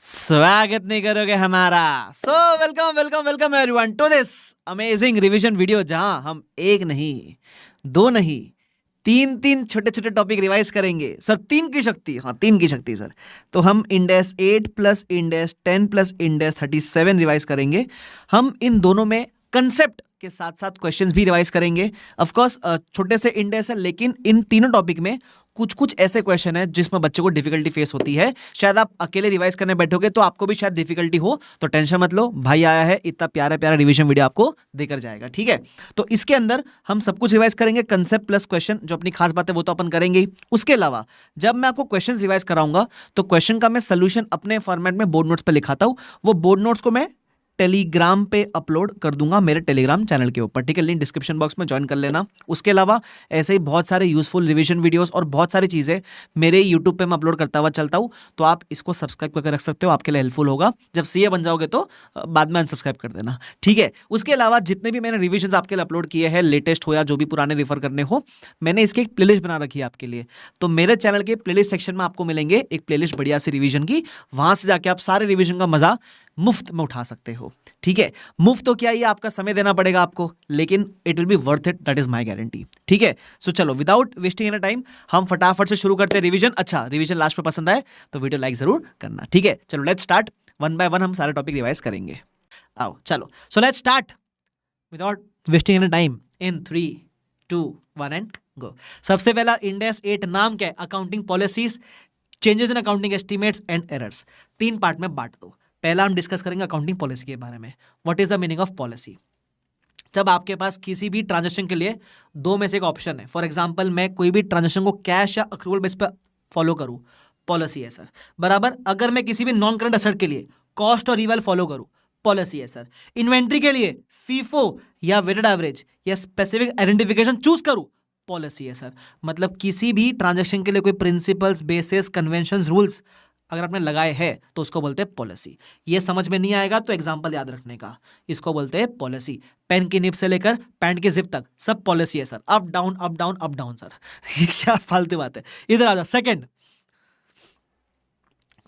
स्वागत नहीं करोगे हमारा। So welcome welcome welcome everyone to this amazing revision video, जहां हम एक नहीं, दो नहीं, तीन तीन छोटे छोटे टॉपिक रिवाइज करेंगे सर। तीन की शक्ति, हाँ तीन की शक्ति सर। तो हम इंडेस 8 प्लस इंडेस 10 प्लस इंडेस 37 रिवाइज करेंगे। हम इन दोनों में कंसेप्ट के साथ साथ क्वेश्चंस भी रिवाइज करेंगे। ऑफ कोर्स छोटे से इंडेस है, लेकिन इन तीनों टॉपिक में कुछ कुछ ऐसे क्वेश्चन है जिसमें बच्चों को डिफिकल्टी फेस होती है। शायद आप अकेले रिवाइज करने बैठोगे तो आपको भी शायद डिफिकल्टी हो, तो टेंशन मत लो, भाई आया है, इतना प्यारा प्यारा रिवीजन वीडियो आपको देकर जाएगा, ठीक है। तो इसके अंदर हम सब कुछ रिवाइज करेंगे, कंसेप्ट प्लस क्वेश्चन, जो अपनी खास बात है वो तो अपन करेंगे ही। उसके अलावा जब मैं आपको क्वेश्चन रिवाइज कराऊंगा तो क्वेश्चन का मैं सोल्यूशन अपने फॉर्मेट में बोर्ड नोट्स पर लिखाता हूं। वो बोर्ड नोट्स को मैं टेलीग्राम पे अपलोड कर दूंगा मेरे टेलीग्राम चैनल के ऊपर, ठीक है। लिंक डिस्क्रिप्शन बॉक्स में ज्वाइन कर लेना। उसके अलावा ऐसे ही बहुत सारे यूजफुल रिवीजन वीडियोस और बहुत सारी चीज़ें मेरे यूट्यूब पे मैं अपलोड करता हुआ चलता हूँ, तो आप इसको सब्सक्राइब करके रख सकते हो, आपके लिए हेल्पफुल होगा। जब सीए बन जाओगे तो बाद में अनसब्सक्राइब कर देना, ठीक है। उसके अलावा जितने भी मैंने रिविजन आपके लिए अपलोड किए हैं, लेटेस्ट हो या जो भी पुराने रेफर करने हो, मैंने इसकी एक प्लेलिस्ट बना रखी है आपके लिए। तो मेरे चैनल के प्लेलिस्ट सेक्शन में आपको मिलेंगे एक प्लेलिस्ट बढ़िया सी रिवीजन की, वहां से जाके आप सारे रिवीजन का मजा मुफ्त में उठा सकते हो, ठीक है। मुफ्त तो क्या, ये आपका समय देना पड़ेगा आपको, लेकिन it will be worth it, that is my guarantee, ठीक है। सो चलो विदाउट वेस्टिंग एनी टाइम हम फटाफट से शुरू करते हैं रिवीजन। अच्छा, रिवीजन लास्ट में पसंद आए तो वीडियो लाइक जरूर करना, ठीक है। चलो let's start, one by one हम सारे टॉपिक रिवाइज करेंगे। आओ चलो, so let's start without wasting any time in 3 2 1 and go. सबसे पहला इंडेस 8 नाम क्या है? Accounting policies, changes in accounting estimates and errors. तीन पार्ट में बांट दो। पहला हम डिस्कस करेंगे अकाउंटिंग पॉलिसी के बारे में। What is the meaning of policy? जब आपके पास किसी भी ट्रांजेक्शन के लिए दो में से एक ऑप्शन है, फॉर एग्जांपल मैं कोई भी ट्रांजेक्शन को कैश या अक्रूवल बेस पर फॉलो करूं, पॉलिसी है सर, बराबर। अगर मैं किसी भी नॉन करंट एसेट के लिए कॉस्ट और रिवल फॉलो करूं, पॉलिसी है सर। इन्वेंट्री के लिए फीफो या वेटेड एवरेज या स्पेसिफिक आइडेंटिफिकेशन चूज करूं, पॉलिसी है सर। मतलब किसी भी ट्रांजेक्शन के लिए कोई प्रिंसिपल्स, बेसिस, कन्वेंशंस, रूल्स अगर आपने लगाए हैं तो उसको बोलते हैं पॉलिसी। ये समझ में नहीं आएगा तो एग्जांपल याद रखने का, इसको बोलते हैं पॉलिसी। पेन की निब से लेकर पैंट की जिप तक सब पॉलिसी है sir. Up down up down up down sir. ये क्या फालतू बात है, इधर आ जाओ। Second,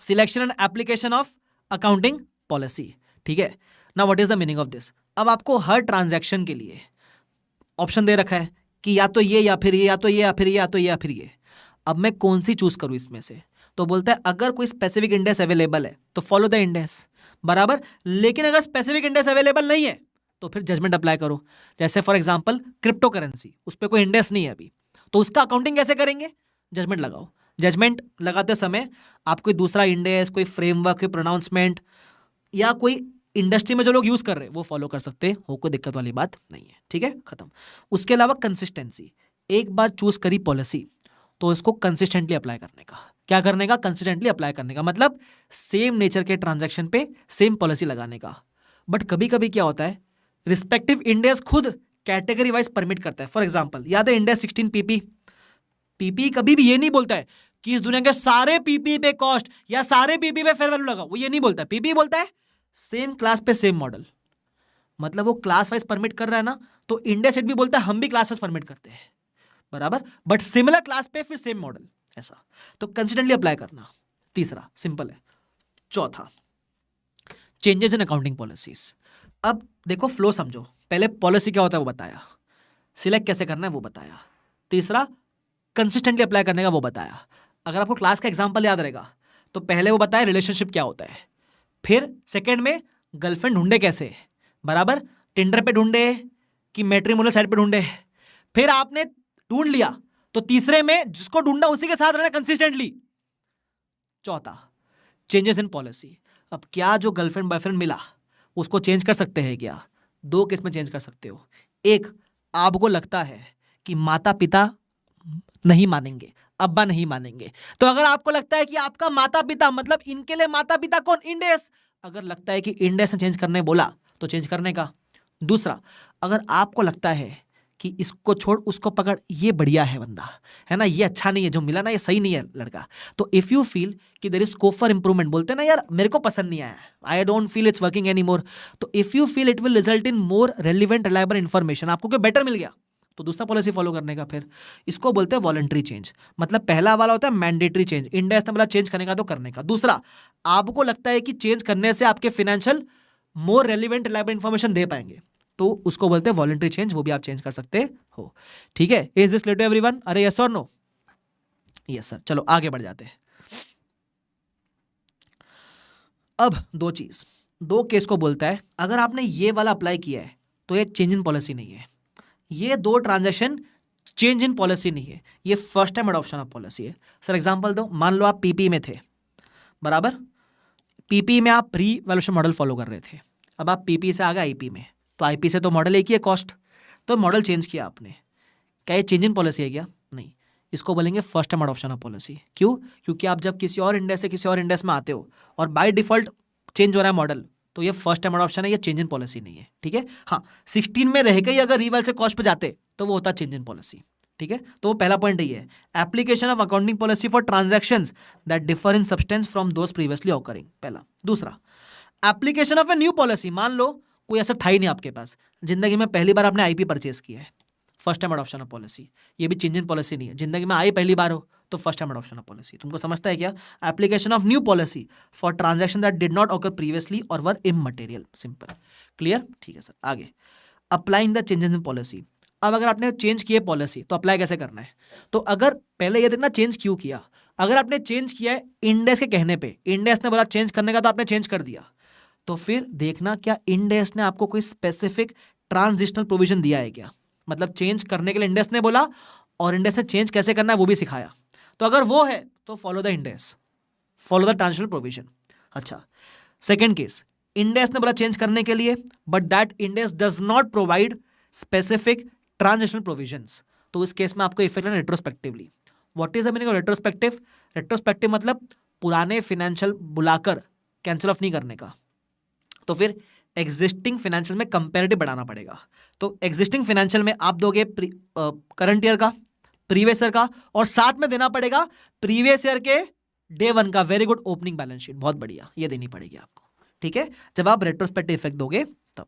selection and application of accounting policy, ठीक है ना। What is the meaning of this? अब आपको हर ट्रांजैक्शन के लिए ऑप्शन दे रखा है कि या तो ये या फिर ये, या तो ये या फिर ये, या तो ये या फिर ये। अब मैं कौन सी चूज करूं इसमें से? तो बोलता है अगर कोई स्पेसिफिक इंडेक्स अवेलेबल है तो फॉलो द इंडेक्स, बराबर। लेकिन अगर स्पेसिफिक इंडेक्स अवेलेबल नहीं है तो फिर जजमेंट अप्लाई करो। जैसे फॉर एग्जांपल क्रिप्टो करेंसी, उस पर कोई इंडेक्स नहीं है अभी, तो उसका अकाउंटिंग कैसे करेंगे? जजमेंट लगाओ। जजमेंट लगाते समय आप कोई दूसरा इंडेक्स, कोई फ्रेमवर्क, कोई प्रोनाउंसमेंट या कोई इंडस्ट्री में जो लोग यूज कर रहे हैं वो फॉलो कर सकते हो, कोई दिक्कत वाली बात नहीं है, ठीक है, खत्म। उसके अलावा कंसिस्टेंसी, एक बार चूज करी पॉलिसी तो इसको कंसिस्टेंटली अप्लाई करने का। क्या करने का? कंसिस्टेंटली अप्लाई करने का, मतलब सेम नेचर के ट्रांजैक्शन पे सेम पॉलिसी लगाने का। बट कभी कभी क्या होता है, रिस्पेक्टिव इंडेक्स खुद कैटेगरी वाइज परमिट करता है। फॉर एग्जांपल याद है इंडेक्स 16 पीपी। पीपी कभी भी ये नहीं बोलता है कि इस दुनिया के सारे पीपी पे कॉस्ट या सारे पीपी पे फेयर वैल्यू लगाओ, वो ये नहीं बोलता है। पीपी बोलता है सेम क्लास पे सेम मॉडल, मतलब वो क्लास वाइज परमिट कर रहा है ना, तो इंडेक्स 8 भी बोलता है हम भी क्लास वाइज परमिट करते हैं, बराबर, बट सिमिलर क्लास पे फिर सेम मॉडल, ऐसा। तो कंसिस्टेंटली अप्लाई करना, तीसरा सिंपल है। चौथा, चेंजेस इन अकाउंटिंग पॉलिसीज। अब देखो फ्लो समझो, पहले पॉलिसी क्या होता है वो बताया, सिलेक्ट कैसे करना है वो बताया, तीसरा कंसिस्टेंटली अप्लाई करने का वो बताया। अगर आपको क्लास का एग्जांपल याद रहेगा तो पहले वो बताया रिलेशनशिप क्या होता है, फिर सेकेंड में गर्लफ्रेंड ढूंढे कैसे, बराबर, टिंडर पे ढूंढे कि मैट्रिमोनियल साइट पे ढूंढे, फिर आपने ढूंढ लिया तो तीसरे में जिसको ढूंढा उसी के साथ रहना कंसिस्टेंटली। चौथा, चेंजेस इन पॉलिसी। अब क्या जो गर्लफ्रेंड बॉयफ्रेंड मिला उसको चेंज कर सकते हैं क्या? दो केस में चेंज कर सकते हो। एक, आपको लगता है कि माता पिता नहीं मानेंगे, अब्बा नहीं मानेंगे, तो अगर आपको लगता है कि आपका माता पिता, मतलब इनके लिए माता पिता कौन? इंडेस। अगर लगता है कि इंडेस ने चेंज करने बोला तो चेंज करने का। दूसरा, अगर आपको लगता है कि इसको छोड़ उसको पकड़, ये बढ़िया है बंदा, है ना, ये अच्छा नहीं है, जो मिला ना ये सही नहीं है लड़का, तो इफ यू फील कि there is scope for improvement, बोलते हैं ना यार मेरे को पसंद नहीं आया, I don't feel it's working any more, तो if you feel it will result in more relevant reliable information, आपको कोई बेटर मिल गया तो दूसरा पॉलिसी फॉलो करने का। फिर इसको बोलते हैं वॉलंटरी चेंज। मतलब पहला वाला होता है मैंडेटरी चेंज, इंड एस ने बोला चेंज करने का तो करने का। दूसरा, आपको लगता है कि चेंज करने से आपके financial more relevant reliable information दे पाएंगे, तो उसको बोलते हैं वॉलंटरी चेंज, वो भी आप चेंज कर सकते हो। ठीक है, is this clear to everyone? अरे यस और नो? Yes sir. चलो आगे बढ़ जाते हैं। अब दो केस को बोलता है, अगर आपने ये वाला अप्लाई किया है तो ये चेंज इन पॉलिसी नहीं है, ये दो ट्रांजैक्शन चेंज इन पॉलिसी नहीं है, ये first time adoption of policy है। सर एग्जांपल दो। मान लो आप पीपी में थे, बराबर, पीपी में आप प्री वैल्यूएशन मॉडल फॉलो कर रहे थे, अब आप पीपी से आ गए आईपी में, तो आईपी से तो मॉडल एक ही है कॉस्ट, तो मॉडल चेंज किया आपने, क्या ये चेंज इन पॉलिसी है क्या? नहीं, इसको बोलेंगे first time adoption of policy. क्यों? क्योंकि आप जब किसी और इंडेक्स से किसी और इंडेक्स में आते हो और बाय डिफॉल्ट चेंज हो रहा है मॉडल, तो ये फर्स्ट टाइम अडॉप्शन है, ये चेंज इन पॉलिसी नहीं है। ठीक है, हाँ 16 में रह गई अगर रीवैल से कॉस्ट पे जाते तो वो होता चेंज इन पॉलिसी। ठीक है, तो पहला पॉइंट ये है, application of accounting policy for transactions that differ in substance from those previously occurring, पहला। दूसरा, application of a new policy. मान लो कोई ऐसा था ही नहीं आपके पास, जिंदगी में पहली बार आपने आईपी परचेज किया है, first time adoption of policy, ये भी चेंज इन पॉलिसी नहीं है, जिंदगी में आई पहली बार हो तो first time adoption of policy. तुमको समझता है क्या? Application of new policy for transaction that did not occur previously और वर इममटेरियल, सिंपल, क्लियर? ठीक है सर। आगे, applying the changes in policy. अब अगर आपने चेंज किए पॉलिसी तो अप्लाई कैसे करना है? तो अगर पहले ये देखना चेंज क्यों किया। अगर आपने चेंज किया है इंडेक्स के कहने पे, इंडेक्स ने बोला चेंज करने का तो आपने चेंज कर दिया, तो फिर देखना क्या इंडेक्स ने आपको कोई स्पेसिफिक ट्रांजिशनल प्रोविजन दिया है क्या? मतलब चेंज करने के लिए इंडेक्स ने बोला और इंडेक्स ने चेंज कैसे करना है वो भी सिखाया, तो अगर वो है तो follow the index, follow the transitional provision. अच्छा, सेकेंड केस, इंडेक्स ने बोला चेंज करने के लिए but that index does not provide specific transitional provisions, तो इस केस में आपको इफेक्ट लेना retrospectively. What is the meaning of retrospective? Retrospective मतलब पुराने फाइनेंशियल बुलाकर कैंसिल ऑफ नहीं करने का, तो फिर एग्जिस्टिंग फाइनेंशियल में कंपैरेटिव बढ़ाना पड़ेगा। तो एग्जिस्टिंग फाइनेंशियल में आप दोगे करंट ईयर का, प्रीवियस ईयर का, और साथ में देना पड़ेगा प्रीवियस ईयर के डे 1 का। Very good, opening balance sheet, बहुत बढ़िया, ये देनी पड़ेगी आपको। ठीक है, जब आप रेट्रोस्पेक्टिव इफेक्ट दोगे तब।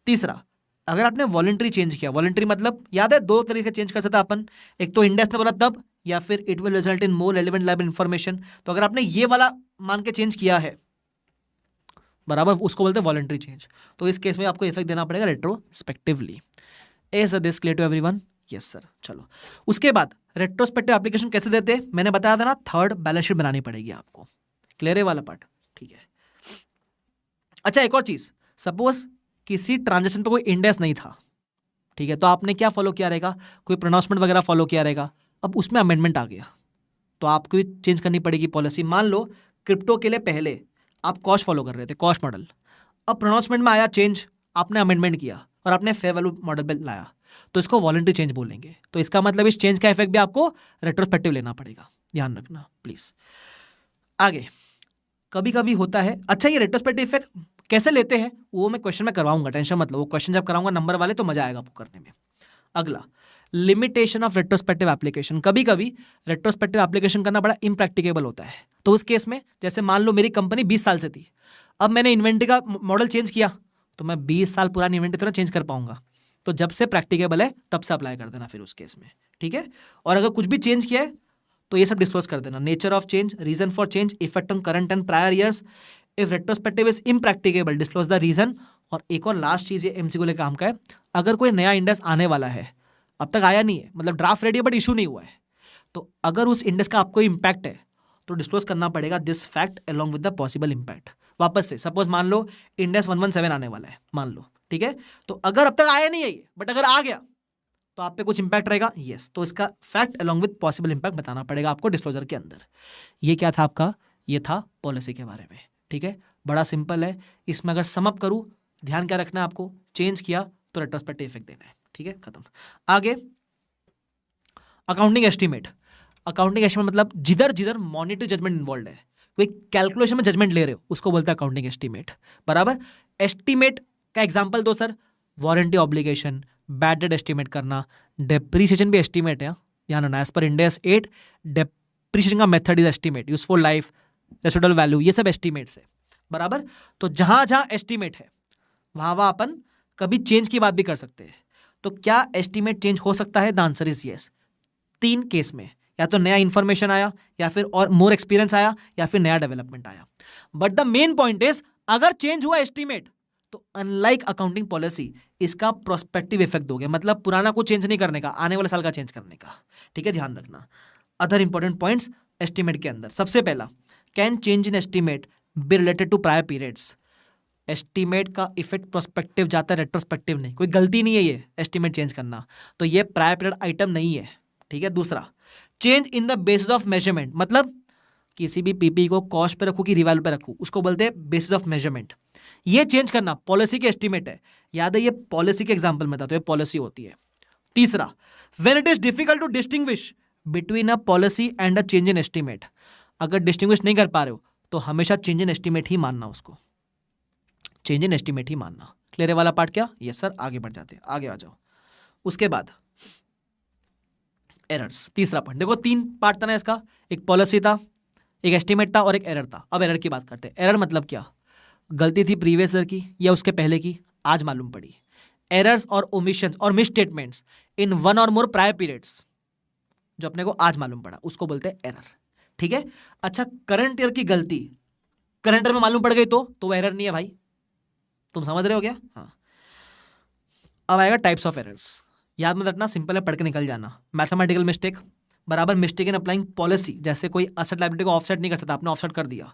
तीसरा, अगर आपने वॉलंटरी चेंज किया, वॉलंटरी मतलब याद है दो तरीके से चेंज कर सकता अपन, एक तो इंडेक्स ने बोला तब, या फिर it will result in more relevant liable information. तो अगर आपने ये वाला मान के चेंज किया है, बराबर, उसको बोलते हैं वॉलंटरी चेंज, तो इस केस में आपको इफेक्ट देना पड़ेगा retrospectively. Is this clear to everyone? Yes sir. चलो, उसके बाद रेट्रोस्पेक्टिव एप्लीकेशन कैसे देते हैं, मैंने बताया था ना, थर्ड बैलेंस शीट बनानी पड़ेगी आपको। क्लियर है वाला पार्ट? ठीक है। अच्छा, एक और चीज, सपोज किसी ट्रांजेक्शन पे कोई इंडेक्स नहीं था, ठीक है, तो आपने क्या फॉलो किया रहेगा, कोई प्रोनाउंसमेंट वगैरह फॉलो किया रहेगा। अब उसमें अमेंडमेंट आ गया तो आपको भी चेंज करनी पड़ेगी पॉलिसी। मान लो क्रिप्टो के लिए पहले आप कॉस्ट फॉलो कर रहे थे, कॉस्ट मॉडल, अब प्रोनाउंसमेंट में आया चेंज, आपने अमेंडमेंट किया और आपने फेयर वैल्यू मॉडल पे लाया, तो इसको वॉलंटरी चेंज बोलेंगे। तो इसका मतलब इस चेंज का इफेक्ट भी आपको रेट्रोस्पेक्टिव लेना पड़ेगा, ध्यान रखना प्लीज। आगे, कभी कभी होता है, अच्छा ये रेट्रोस्पेक्टिव इफेक्ट कैसे लेते हैं वो मैं क्वेश्चन में करवाऊंगा, टेंशन मत लो, वो क्वेश्चन जब कराऊंगा नंबर वाले तो मजा आएगा आपको करने में। अगला, लिमिटेशन ऑफ रेट्रोस्पेक्टिव एप्लीकेशन। कभी कभी रेट्रोस्पेक्टिव एप्लीकेशन करना बड़ा इम्प्रैक्टिकेबल होता है, तो उस केस में जैसे मान लो मेरी कंपनी 20 साल से थी, अब मैंने इन्वेंट्री का मॉडल चेंज किया, तो मैं 20 साल पुरानी इन्वेंट्री थोड़ा चेंज कर पाऊंगा, तो जब से प्रैक्टिकेबल है तब से अप्लाई कर देना फिर उस केस में। ठीक है, और अगर कुछ भी चेंज किया है तो ये सब डिस्क्लोज कर देना, nature of change, reason for change, effect on current and prior years, if retrospective is impracticable disclose the reason. और एक और लास्ट चीज, ये एमसीक्यू के काम का है, अगर कोई नया इंडेक्स आने वाला है, अब तक आया नहीं है, मतलब ड्राफ्ट रेडी है बट इशू नहीं हुआ है, तो अगर उस इंडेक्स का आपको इम्पैक्ट है तो डिस्क्लोज करना पड़ेगा this fact along with the possible impact. वापस से सपोज मान लो इंडेक्स 117 आने वाला है, मान लो, ठीक है, तो अगर अब तक आया नहीं है ये, बट अगर आ गया तो आप पे कुछ इंपैक्ट रहेगा, यस, तो इसका fact along with possible impact बताना पड़ेगा आपको डिस्क्लोजर के अंदर। ये क्या था आपका, ये था पॉलिसी के बारे में। ठीक है, बड़ा सिंपल है, इसमें अगर सम अप करूँ, ध्यान क्या रखना है आपको, चेंज किया तो रेट्रोस्पेक्टिव इफेक्ट देना है। ठीक है, खत्म। आगे, अकाउंटिंग एस्टीमेट। अकाउंटिंग एस्टीमेट मतलब जिधर जिधर मॉनिटरी जजमेंट इन्वॉल्व है, कोई कैलकुलेशन में जजमेंट ले रहे हो, उसको बोलता है अकाउंटिंग एस्टीमेट, बराबर। एस्टीमेट का एग्जांपल दो sir, warranty obligation, bad debt estimate करना, डेप्रीसिएशन भी एस्टीमेट है, ध्यान रखना, as per ind AS 8 depreciation का method is estimate, useful life, residual value, ये सब एस्टीमेट्स है, बराबर। तो जहां जहां एस्टीमेट है वहां अपन कभी चेंज की बात भी कर सकते हैं। तो क्या एस्टीमेट चेंज हो सकता है? The answer is yes. 3 case में, या तो नया इंफॉर्मेशन आया, या फिर और मोर एक्सपीरियंस आया, या फिर नया डेवलपमेंट आया। But the main point is, अगर चेंज हुआ एस्टीमेट तो अनलाइक अकाउंटिंग पॉलिसी, इसका प्रोस्पेक्टिव इफेक्ट हो गया, मतलब पुराना को चेंज नहीं करने का, आने वाले साल का चेंज करने का। ठीक है, ध्यान रखना। अदर इंपॉर्टेंट पॉइंट्स एस्टीमेट के अंदर, सबसे पहला, can change in estimate be related to prior periods? Estimate का इफेक्ट प्रोस्पेक्टिव जाता है, रेट्रोस्पेक्टिव नहीं। कोई गलती नहीं है ये एस्टीमेट चेंज करना, तो ये प्रायर पीरियड आइटम नहीं है। ठीक है, दूसरा, change in the basis of measurement, मतलब किसी भी पीपी को कॉस्ट पे रखूं कि रिवाल्व पे रखूं, उसको बोलते हैं बेसिस ऑफ मेजरमेंट। ये चेंज करना पॉलिसी के एस्टीमेट है, याद है ये पॉलिसी के एग्जांपल में था, तो ये पॉलिसी होती है। तीसरा, when it is difficult to distinguish between a policy and a change in estimate, अगर डिस्टिंग्विश नहीं कर पा रहे हो तो हमेशा चेंज इन एस्टीमेट ही मानना, उसको चेंज इन एस्टीमेट ही मानना। क्लियर है वाला पार्ट क्या? यस सर, आगे बढ़ जाते हैं, आगे आ जाओ। उसके बाद एरर्स, तीसरा पॉइंट। देखो 3 पार्ट था ना इसका, एक पॉलिसी था, एक एस्टीमेट था और एक एरर था। अब एरर की बात करते हैं। एरर मतलब क्या? गलती थी प्रीवियस ईयर की या उसके पहले की, आज मालूम पड़ी। एरर्स और ओमिशंस और मिस स्टेटमेंट्स इन वन और मोर प्रायर पीरियड्स, जो अपने को आज मालूम पड़ा, उसको बोलते हैं एरर। ठीक है, अच्छा, करंट ईयर की गलती करंट ईयर में मालूम पड़ गई तो वो एरर नहीं है भाई, तुम समझ रहे हो क्या? हाँ। अब आएगा टाइप्स ऑफ एरर्स, याद मत रखना, सिंपल है, पढ़ के निकल जाना। मैथमेटिकल मिस्टेक बराबर मिस्टेक इन अप्लाइंग पॉलिसी, जैसे कोई असेट लायबिलिटी को ऑफसेट नहीं कर सकता, आपने ऑफसेट कर दिया।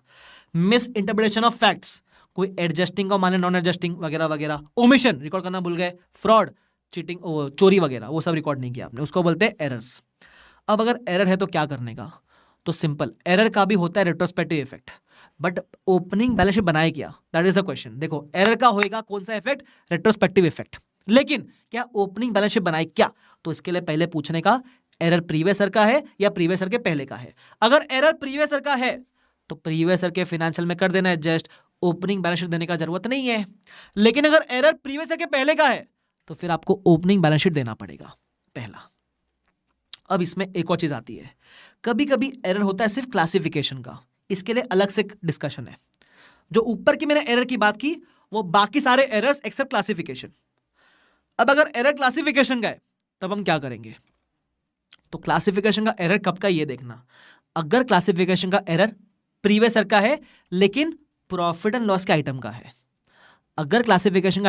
मिस इंटरप्रिटेशन ऑफ फैक्ट्स, कोई एडजस्टिंग का माने नॉन एडजस्टिंग वगैरह वगैरह। ओमिशन, रिकॉर्ड करना भूल गए। फ्रॉड, चीटिंग, चोरी वगैरह, वो सब रिकॉर्ड नहीं किया आपने, उसको बोलते हैं एरर्स। अब अगर एरर है तो क्या करने का? तो सिंपल, एरर का भी होता है retrospective effect, but opening balance sheet बनाए क्या, दैट इज द क्वेश्चन। देखो एरर का होएगा कौन सा इफेक्ट? Retrospective effect. लेकिन क्या ओपनिंग बैलेंस शीट बनाए क्या? तो इसके लिए पहले पूछने का, एरर प्रीवियस ईयर का है या प्रीवियस ईयर के पहले का है। अगर एरर प्रीवियस ईयर का है तो प्रीवियस ईयर के फाइनेंशियल में कर देना एडजस्ट, ओपनिंग बैलेंस शीट देने का जरूरत नहीं है। लेकिन अगर एरर प्रीवियस ईयर के पहले का है तो फिर आपको ओपनिंग बैलेंस शीट देना पड़ेगा पहला। अब इसमें एक और चीज आती है, कभी कभी एरर होता है सिर्फ क्लासिफिकेशन का, इसके लिए अलग से डिस्कशन है। जो ऊपर की मैंने एरर की बात की वो बाकी सारे एरर्स एक्सेप्ट क्लासिफिकेशन। अब अगर एरर क्लासिफिकेशन का है तब हम क्या करेंगे? तो क्लासिफिकेशन का एरर कब का ये देखना, अगर क्लासिफिकेशन का एरर प्रीवियस ईयर का है लेकिन प्रॉफिट एंड लॉस के आइटम का है। अगर क्लासिफिकेशन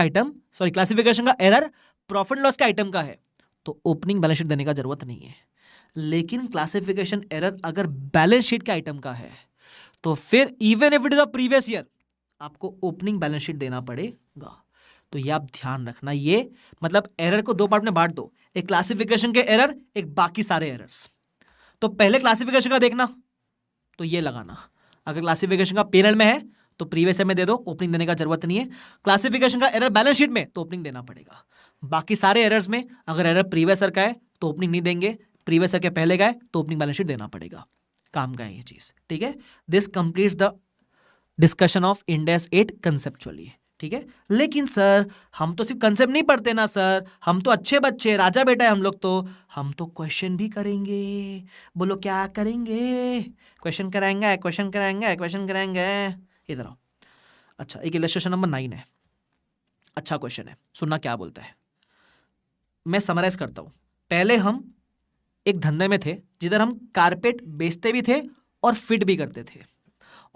का एरर प्रॉफिट लॉस के आइटम का है तो ओपनिंग बैलेंस शीट देने का जरूरत नहीं है। लेकिन क्लासिफिकेशन एरर अगर बैलेंस शीट के आइटम का है तो फिर even if it is a previous year आपको ओपनिंग बैलेंस शीट देना पड़ेगा। तो ये आप ध्यान रखना, ये मतलब एरर को 2 पार्ट में बांट दो, एक क्लासिफिकेशन के एरर, एक बाकी सारे एरर्स। तो पहले क्लासिफिकेशन का देखना, तो ये लगाना, अगर क्लासिफिकेशन का पेरेंट में है तो प्रीवियस ईयर में दे दो, ओपनिंग देने का जरूरत नहीं है। क्लासिफिकेशन का एरर बैलेंस शीट में तो ओपनिंग देना पड़ेगा। बाकी सारे एरर्स में अगर एरर प्रीवियस ईयर का है तो ओपनिंग नहीं देंगे, प्रीवियस ईयर के पहले का है तो ओपनिंग बैलेंस शीट देना पड़ेगा। काम का है ये चीज। ठीक है, this completes the discussion of Ind AS 8 conceptually. ठीक है, लेकिन सर हम तो सिर्फ कंसेप्ट नहीं पढ़ते ना सर, हम तो अच्छे बच्चे, राजा बेटा है हम लोग, तो हम तो क्वेश्चन भी करेंगे। बोलो क्या करेंगे? क्वेश्चन कराएंगे। इधर आओ। अच्छा, एक इलस्ट्रेशन नंबर 9 है, अच्छा क्वेश्चन है, सुनना क्या बोलता है। मैं समराइज करता हूं। पहले हम एक धंधे में थे जिधर हम कारपेट बेचते भी थे और फिट भी करते थे,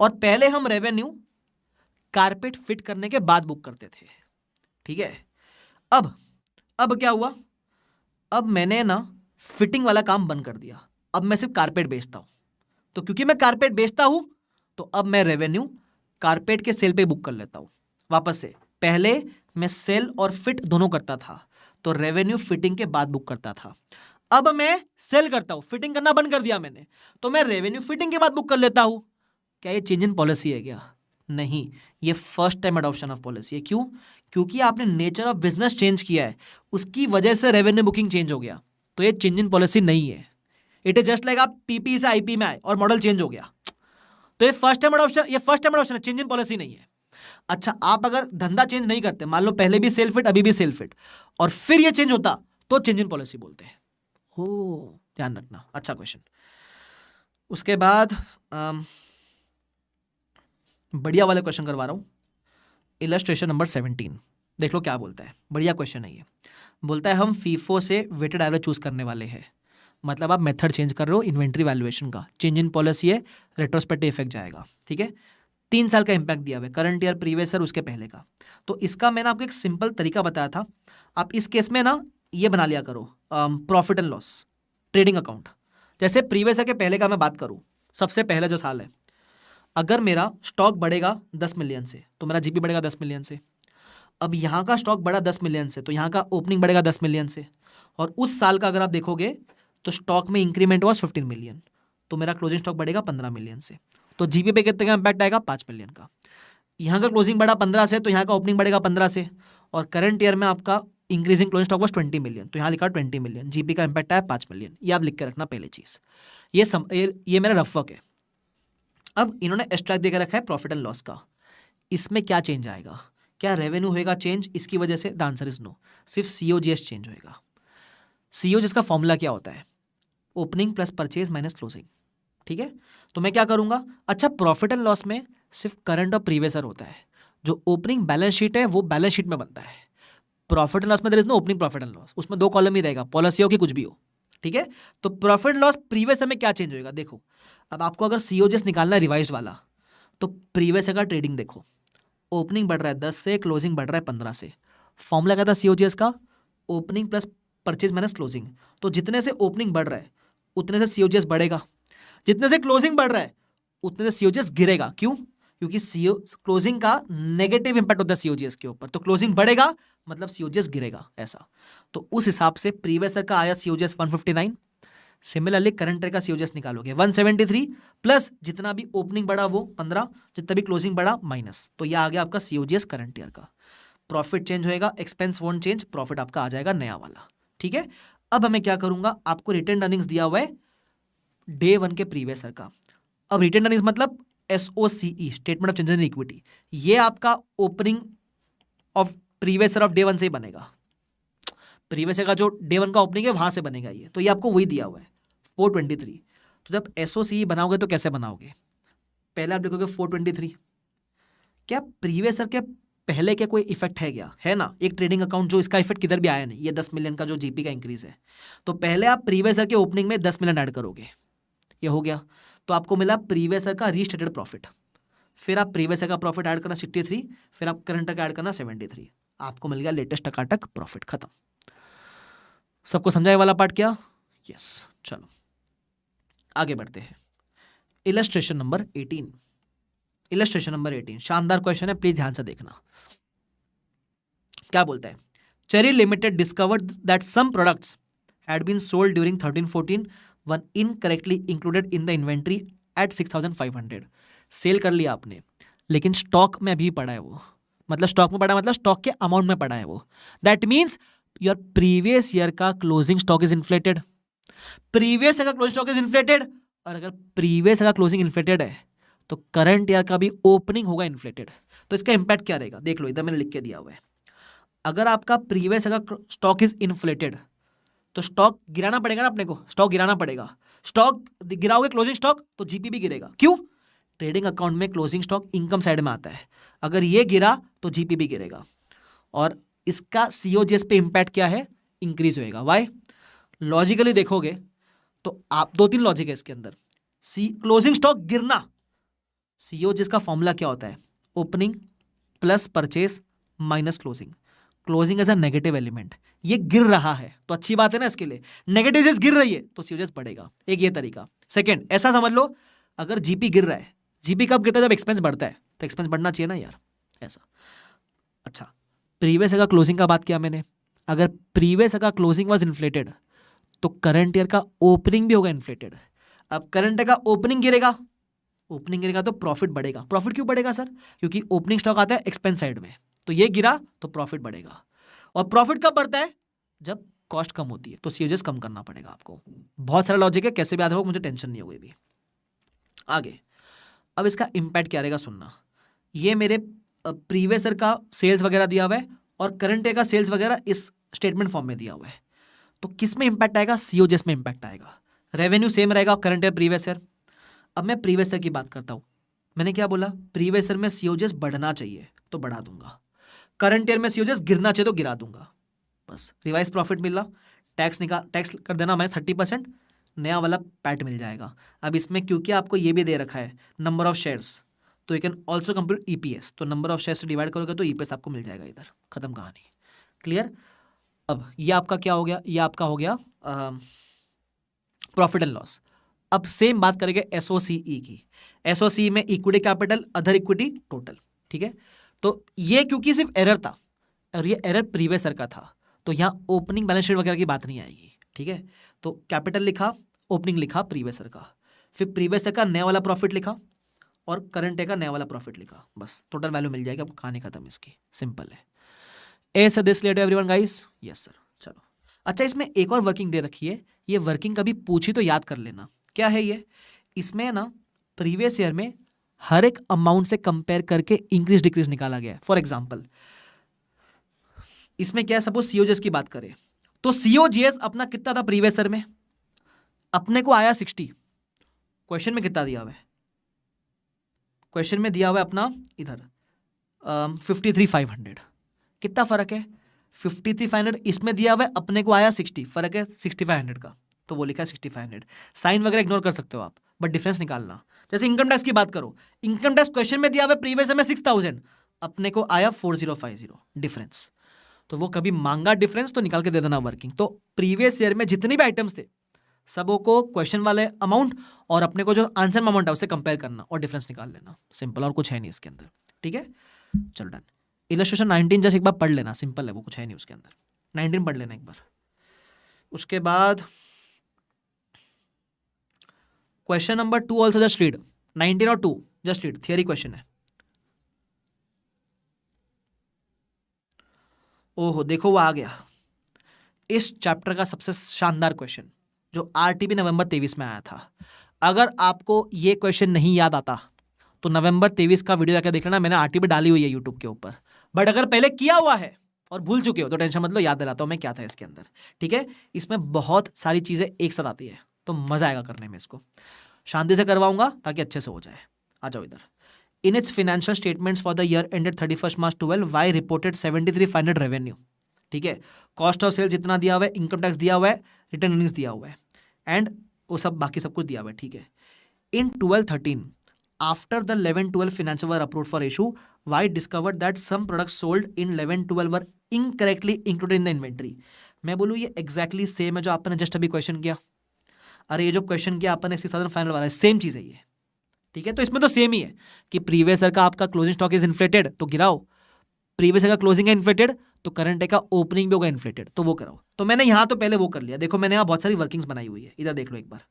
और पहले हम रेवेन्यू कारपेट फिट करने के बाद बुक करते थे। ठीक है, अब क्या हुआ? अब मैंने ना फिटिंग वाला काम बंद कर दिया, अब मैं सिर्फ कारपेट बेचता हूं। तो क्योंकि मैं कारपेट बेचता हूं तो अब मैं रेवेन्यू कारपेट के सेल पे बुक कर लेता हूं। वापस से, पहले मैं सेल और फिट दोनों करता था तो रेवेन्यू फिटिंग के बाद बुक करता था। अब मैं सेल करता हूं, फिटिंग करना बंद कर दिया मैंने, तो मैं रेवेन्यू फिटिंग के बाद बुक कर लेता हूं। क्या ये चेंज इन पॉलिसी है क्या? नहीं, ये first time adoption of policy है। क्यों? क्योंकि आपने नेचर ऑफ बिजनेस चेंज किया है, उसकी वजह से रेवेन्यू बुकिंग चेंज हो गया, तो ये चेंज इन पॉलिसी नहीं है। इट इज जस्ट लाइक आप पीपी से आईपी में आए और मॉडल चेंज हो गया, तो ये फर्स्ट टाइम अडॉप्शन है, चेंज इन पॉलिसी नहीं है। अच्छा, आप अगर धंधा चेंज नहीं करते, मान लो पहले भी सेल फिट अभी भी सेल फिट, और फिर ये चेंज होता तो चेंज इन पॉलिसी बोलते हैं। हो, ध्यान रखना, अच्छा क्वेश्चन। उसके बाद बढ़िया वाले क्वेश्चन करवा रहा हूं, इलस्ट्रेशन नंबर 17। देख लो क्या बोलता है, बढ़िया क्वेश्चन है ये। बोलता है हम फीफो से वेटेड एवरेज चूज करने वाले हैं, मतलब आप मेथड चेंज कर रहे हो इन्वेंट्री वैल्यूएशन का, चेंज इन पॉलिसी है, रेट्रोस्पेक्टिव इफेक्ट जाएगा, ठीक है। 3 साल का इंपैक्ट दिया हुआ है, करंट ईयर, प्रीवियस ईयर, उसके पहले का। तो इसका मैंने आपको एक सिंपल तरीका बताया था, आप इस केस में ना ये बना लिया करो profit and loss trading account. जैसे प्रीवियस ईयर के पहले का मैं बात करूँ, सबसे पहले जो साल है, अगर मेरा स्टॉक बढ़ेगा 10 मिलियन से तो मेरा जीपी बढ़ेगा 10 मिलियन से। अब यहाँ का स्टॉक बढ़ा 10 मिलियन से तो यहाँ का ओपनिंग बढ़ेगा 10 मिलियन से। और उस साल का अगर आप देखोगे तो स्टॉक में इंक्रीमेंट हुआ 15 मिलियन, तो मेरा क्लोजिंग स्टॉक बढ़ेगा 15 मिलियन से। तो जीपी पे कितने का इंपैक्ट आएगा? 5 मिलियन का। यहाँ का क्लोजिंग बढ़ा 15 से तो यहाँ का ओपनिंग बढ़ेगा 15 से। और करंट ईयर में आपका increasing closing stock was 20 million, तो यहाँ लिखा 20 मिलियन, जीपी का इंपैक्ट आया 5 मिलियन। ये आप लिख के रखना पहली चीज़। ये मेरा रफ वर्क है। अब इन्होंने एक्सट्रैक्ट देकर रखा है प्रॉफिट एंड लॉस का, इसमें क्या चेंज आएगा? क्या रेवेन्यू होएगा चेंज इसकी वजह से? द आंसर इज नो, सिर्फ सीओजीएस चेंज होएगा। सीओजीएस का फॉर्मूला क्या होता है? Opening plus purchase minus closing, ठीक है। तो मैं क्या करूंगा, अच्छा प्रॉफिट एंड लॉस में सिर्फ करंट और प्रीवियस ईयर होता है, जो ओपनिंग बैलेंस शीट है वो बैलेंस शीट में बनता है। प्रॉफिट एंड लॉस में there is no opening profit and loss, उसमें 2 कॉलम ही रहेगा, पॉलिसी हो कि कुछ भी हो, ठीक है। तो profit and loss previous year में क्या चेंज होएगा? देखो, अब आपको अगर सीओजीएस निकालना है रिवाइज्ड वाला, तो प्रीवियस ईयर का ट्रेडिंग देखो, ओपनिंग बढ़ रहा है 10 से, क्लोजिंग बढ़ रहा है 15 से। फॉर्मूला क्या था सीओजीएस का? Opening plus purchase minus closing. तो जितने से ओपनिंग बढ़ रहा है उतने से सीओजीएस बढ़ेगा, जितने से क्लोजिंग बढ़ रहा है उतने से सीओजीएस गिरेगा। क्यों? क्योंकि क्लोजिंग का नेगेटिव इंपैक्ट होता है सीओजीएस के ऊपर, तो क्लोजिंग बढ़ेगा मतलब सीओजीएस गिरेगा, ऐसा। तो उस हिसाब से प्रीवियस ईयर का आया सीओजीएस 159, सिमिलरली करंट ईयर का सीओजीएस निकालोगे 173 प्लस जितना भी ओपनिंग बढ़ा वो 15, जितना भी क्लोजिंग बढ़ा माइनस, तो यह आ गया आपका सीओजीएस करंट ईयर का। प्रॉफिट चेंज होएगा, एक्सपेंस वोंट चेंज, प्रॉफिट आपका आ जाएगा नया वाला, ठीक है। अब हमें क्या करूंगा, आपको रिटेन अर्निंग्स दिया हुआ है डे 1 के प्रीवियस ईयर का। अब रिटेन अर्निंग्स मतलब SOCE, statement of changes in equity, ये आपका opening of previous year of day 1 से ही बनेगा। प्रीवियस ईयर का जो डे 1 का ओपनिंग है वहां से बनेगा ये, तो ये आपको वही दिया हुआ है 423। तो जब SOCE बनाओगे तो कैसे बनाओगे? पहले आप लिखोगे 423, क्या प्रीवियस ईयर के पहले क्या कोई इफेक्ट है क्या? है ना, एक ट्रेडिंग अकाउंट जो इसका इफेक्ट किधर भी आया नहीं, ये 10 मिलियन का जो जीपी का इंक्रीज है, तो पहले आप प्रीवियस ईयर के ओपनिंग में 10 मिलियन ऐड करोगे, ये हो गया, तो आपको मिला प्रीवियस ईयर का रीस्टेटेड प्रॉफिट। फिर आप प्रीवियस ईयर का प्रॉफिट ऐड करना 63, फिर आप करंट का ऐड करना 73, आपको मिल गया लेटेस्ट टकाटक प्रॉफिट, खत्म। सबको समझाए वाला पार्ट क्या? यस। चलो आगे बढ़ते हैं। इलस्ट्रेशन नंबर 18, इलस्ट्रेशन नंबर 18 शानदार क्वेश्चन है, प्लीज ध्यान से देखना। क्या बोलता है? Cherry Limited discovered that some products had been sold during 13-14 one incorrectly included in the inventory at 6500। Sale कर लिया आपने, लेकिन स्टॉक में अभी पड़ा है वो, मतलब स्टॉक में पड़ा मतलब स्टॉक के अमाउंट में पड़ा है वो। That means your previous year का closing stock is inflated, previous year का क्लोजिंग स्टॉक इज इन्फ्लेटेड, और अगर प्रीवियस ईयर का क्लोजिंग इन्फ्लेटेड है तो करंट ईयर का भी ओपनिंग होगा इन्फ्लेटेड। तो इसका इंपैक्ट क्या रहेगा? देख लो, इधर मैंने लिख के दिया हुआ है। अगर आपका प्रीवियस ईयर का स्टॉक इज इन्फ्लेटेड तो स्टॉक गिराना पड़ेगा ना अपने को, स्टॉक गिराना पड़ेगा। स्टॉक गिराओगे क्लोजिंग स्टॉक तो जीपी भी गिरेगा। क्यों? ट्रेडिंग अकाउंट में क्लोजिंग स्टॉक इनकम साइड में आता है, अगर ये गिरा तो जीपी भी गिरेगा, और इसका सीओजीएस पे इंपैक्ट क्या है? इंक्रीज होएगा। वाई? लॉजिकली देखोगे तो आप 2-3 लॉजिक है इसके अंदर। क्लोजिंग स्टॉक गिरना, सीओजीएस का फॉर्मूला क्या होता है? Opening plus purchase minus closing. Closing as a negative element, ये गिर रहा है तो अच्छी बात है ना इसके लिए, नेगेटिव चीज गिर रही है तो सीओजीएस बढ़ेगा, एक ये तरीका। सेकंड, ऐसा समझ लो अगर जीपी गिर रहा है, जीपी कब गिरता है? जब एक्सपेंस बढ़ता है, तो एक्सपेंस बढ़ना चाहिए ना यार, ऐसा। अच्छा, प्रीवियस ईयर का क्लोजिंग का बात किया मैंने, अगर प्रीवियस ईयर का क्लोजिंग वाज इन्फ्लेटेड तो करंट ईयर का ओपनिंग भी होगा इन्फ्लेटेड। अब करंट ईयर का ओपनिंग गिरेगा, ओपनिंग गिरेगा तो प्रॉफिट बढ़ेगा। प्रॉफिट क्यों बढ़ेगा सर? क्योंकि ओपनिंग स्टॉक आता है एक्सपेंस साइड में, तो ये गिरा तो प्रॉफिट बढ़ेगा। और प्रॉफिट कब बढ़ता है? जब कॉस्ट कम होती है, तो सीओजीएस कम करना पड़ेगा आपको। बहुत सारा लॉजिक है, कैसे भी याद रखो, मुझे टेंशन नहीं होगी भी। आगे, अब इसका इंपैक्ट क्या रहेगा सुनना। ये मेरे प्रीवियस ईयर का सेल्स वगैरह दिया हुआ है और करंट ईयर का सेल्स वगैरह इस स्टेटमेंट फॉर्म में दिया हुआ है, तो किस में इंपैक्ट आएगा? सीओजीएस में इंपैक्ट आएगा। रेवेन्यू सेम रहेगा, करंट ईयर प्रीवियस ईयर। अब मैं प्रीवियस ईयर की बात करता हूँ, मैंने क्या बोला? प्रीवियस ईयर में सीओजीएस बढ़ना चाहिए तो बढ़ा दूंगा, करंट ईयर में सीओजेस गिरना चाहिए तो गिरा दूंगा, बस। रिवाइज प्रॉफिट मिल रहा, टैक्स कर देना मैं 30%, नया वाला पैट मिल जाएगा। अब इसमें क्योंकि आपको ये भी दे रखा है नंबर ऑफ शेयर्स, तो you can also compute EPS, तो नंबर ऑफ शेयर्स से डिवाइड करोगे तो ईपीएस आपको मिल जाएगा इधर, खत्म कहानी। क्लियर? अब ये आपका क्या हो गया, ये आपका हो गया प्रॉफिट एंड लॉस। अब सेम बात करेंगे एसओसीई की। एसओसीई में equity capital, other equity, total, ठीक है। तो ये क्योंकि सिर्फ एरर था और ये एरर प्रीवियस ईयर का था, तो यहाँ ओपनिंग बैलेंस शीट वगैरह की बात नहीं आएगी, ठीक है। तो कैपिटल लिखा, ओपनिंग लिखा प्रीवियस ईयर का, फिर प्रीवियस ईयर का नया वाला प्रॉफिट लिखा और करंट ईयर का नया वाला प्रॉफिट लिखा, बस टोटल वैल्यू मिल जाएगी आपको, कहानी खत्म इसकी, सिंपल है। A sir this clear to everyone guys? Yes sir. चलो, अच्छा इसमें एक और वर्किंग दे रखी है, ये वर्किंग कभी पूछी तो याद कर लेना। क्या है ये? इसमें ना प्रीवियस ईयर में हर एक अमाउंट से कंपेयर करके इंक्रीज डिक्रीज निकाला गया है। फॉर एग्जांपल इसमें क्या है, सपोज सीओजीएस की बात करें तो सीओजीएस अपना कितना था प्रीवियस ईयर में, अपने को आया 60, क्वेश्चन में कितना दिया हुआ है, क्वेश्चन में दिया हुआ है अपना इधर 53,500, कितना फर्क है 53,500, इसमें दिया हुआ है अपने को आया 60, फर्क है 6,500 का, तो वो लिखा है 6,500। साइन वगैरह इग्नोर कर सकते हो आप, बट डिफरेंस निकालना। जैसे इनकम टैक्स की बात करो, इनकम टैक्स क्वेश्चन में दिया हुआ है प्रीवियस में 6,000, अपने को आया 4,050, डिफरेंस। तो वो कभी मांगा डिफरेंस तो निकाल के दे देना वर्किंग। तो प्रीवियस ईयर में जितने भी आइटम्स थे सबों को क्वेश्चन वाले अमाउंट और अपने को जो आंसर अमाउंट है उससे कंपेयर करना और डिफरेंस निकाल लेना, सिंपल, और कुछ है नहीं इसके अंदर, ठीक है। चलो डन। इलस्ट्रेशन 19 जस्ट एक बार पढ़ लेना, सिंपल है वो, कुछ है नहीं उसके अंदर, 19 पढ़ लेना एक बार। उसके बाद question number 2 also just read, 19 और 2 जस्ट रीड, थियरी क्वेश्चन है। ओहो देखो वो आ गया, इस चैप्टर का सबसे शानदार क्वेश्चन जो आरटीबी नवंबर 23 में आया था। अगर आपको ये क्वेश्चन नहीं याद आता तो नवंबर 23 का वीडियो जाकर देख लेना, मैंने आरटीबी डाली हुई है यूट्यूब के ऊपर। बट अगर पहले किया हुआ है और भूल चुके हो तो टेंशन मत लो, याद दिलाता हूं मैं क्या था इसके अंदर, ठीक है। इसमें बहुत सारी चीजें एक साथ आती है तो मजा आएगा करने में, इसको शांति से करवाऊंगा ताकि अच्छे से हो जाए। आ जाओ इधर। In its financial statements for the year ended 31 March 12 Y reported 73,500 revenue, ठीक है। कॉस्ट ऑफ सेल्स जितना दिया हुआ है, इनकम टैक्स दिया हुआ है, रिटर्न अर्निंग्स दिया हुआ है, एंड वो सब बाकी सब कुछ दिया हुआ है, ठीक है। इन 12-13 after the 11-12 financial were approved for issue, why discovered that some products sold in 11-12 were incorrectly included in the inventory? मैं बोलूँ ये exactly सेम है जो आपने जस्ट अभी क्वेश्चन किया। अरे ये जो क्वेश्चन किया आपने 6,500 वाला, सेम चीज़ है ये, ठीक है। तो इसमें तो सेम ही है कि प्रीवियस ईयर का आपका क्लोजिंग स्टॉक इज इन्फ्लेटेड तो गिराओ, प्रीवियस ईयर का क्लोजिंग है इन्फ्लेटेड तो करंट ईयर का ओपनिंग भी होगा इन्फ्लेटेड तो वो कराओ। तो मैंने यहाँ तो पहले वो कर लिया, देखो मैंने यहाँ बहुत सारी वर्किंग्स बनाई हुई है, इधर देख लो एक बार।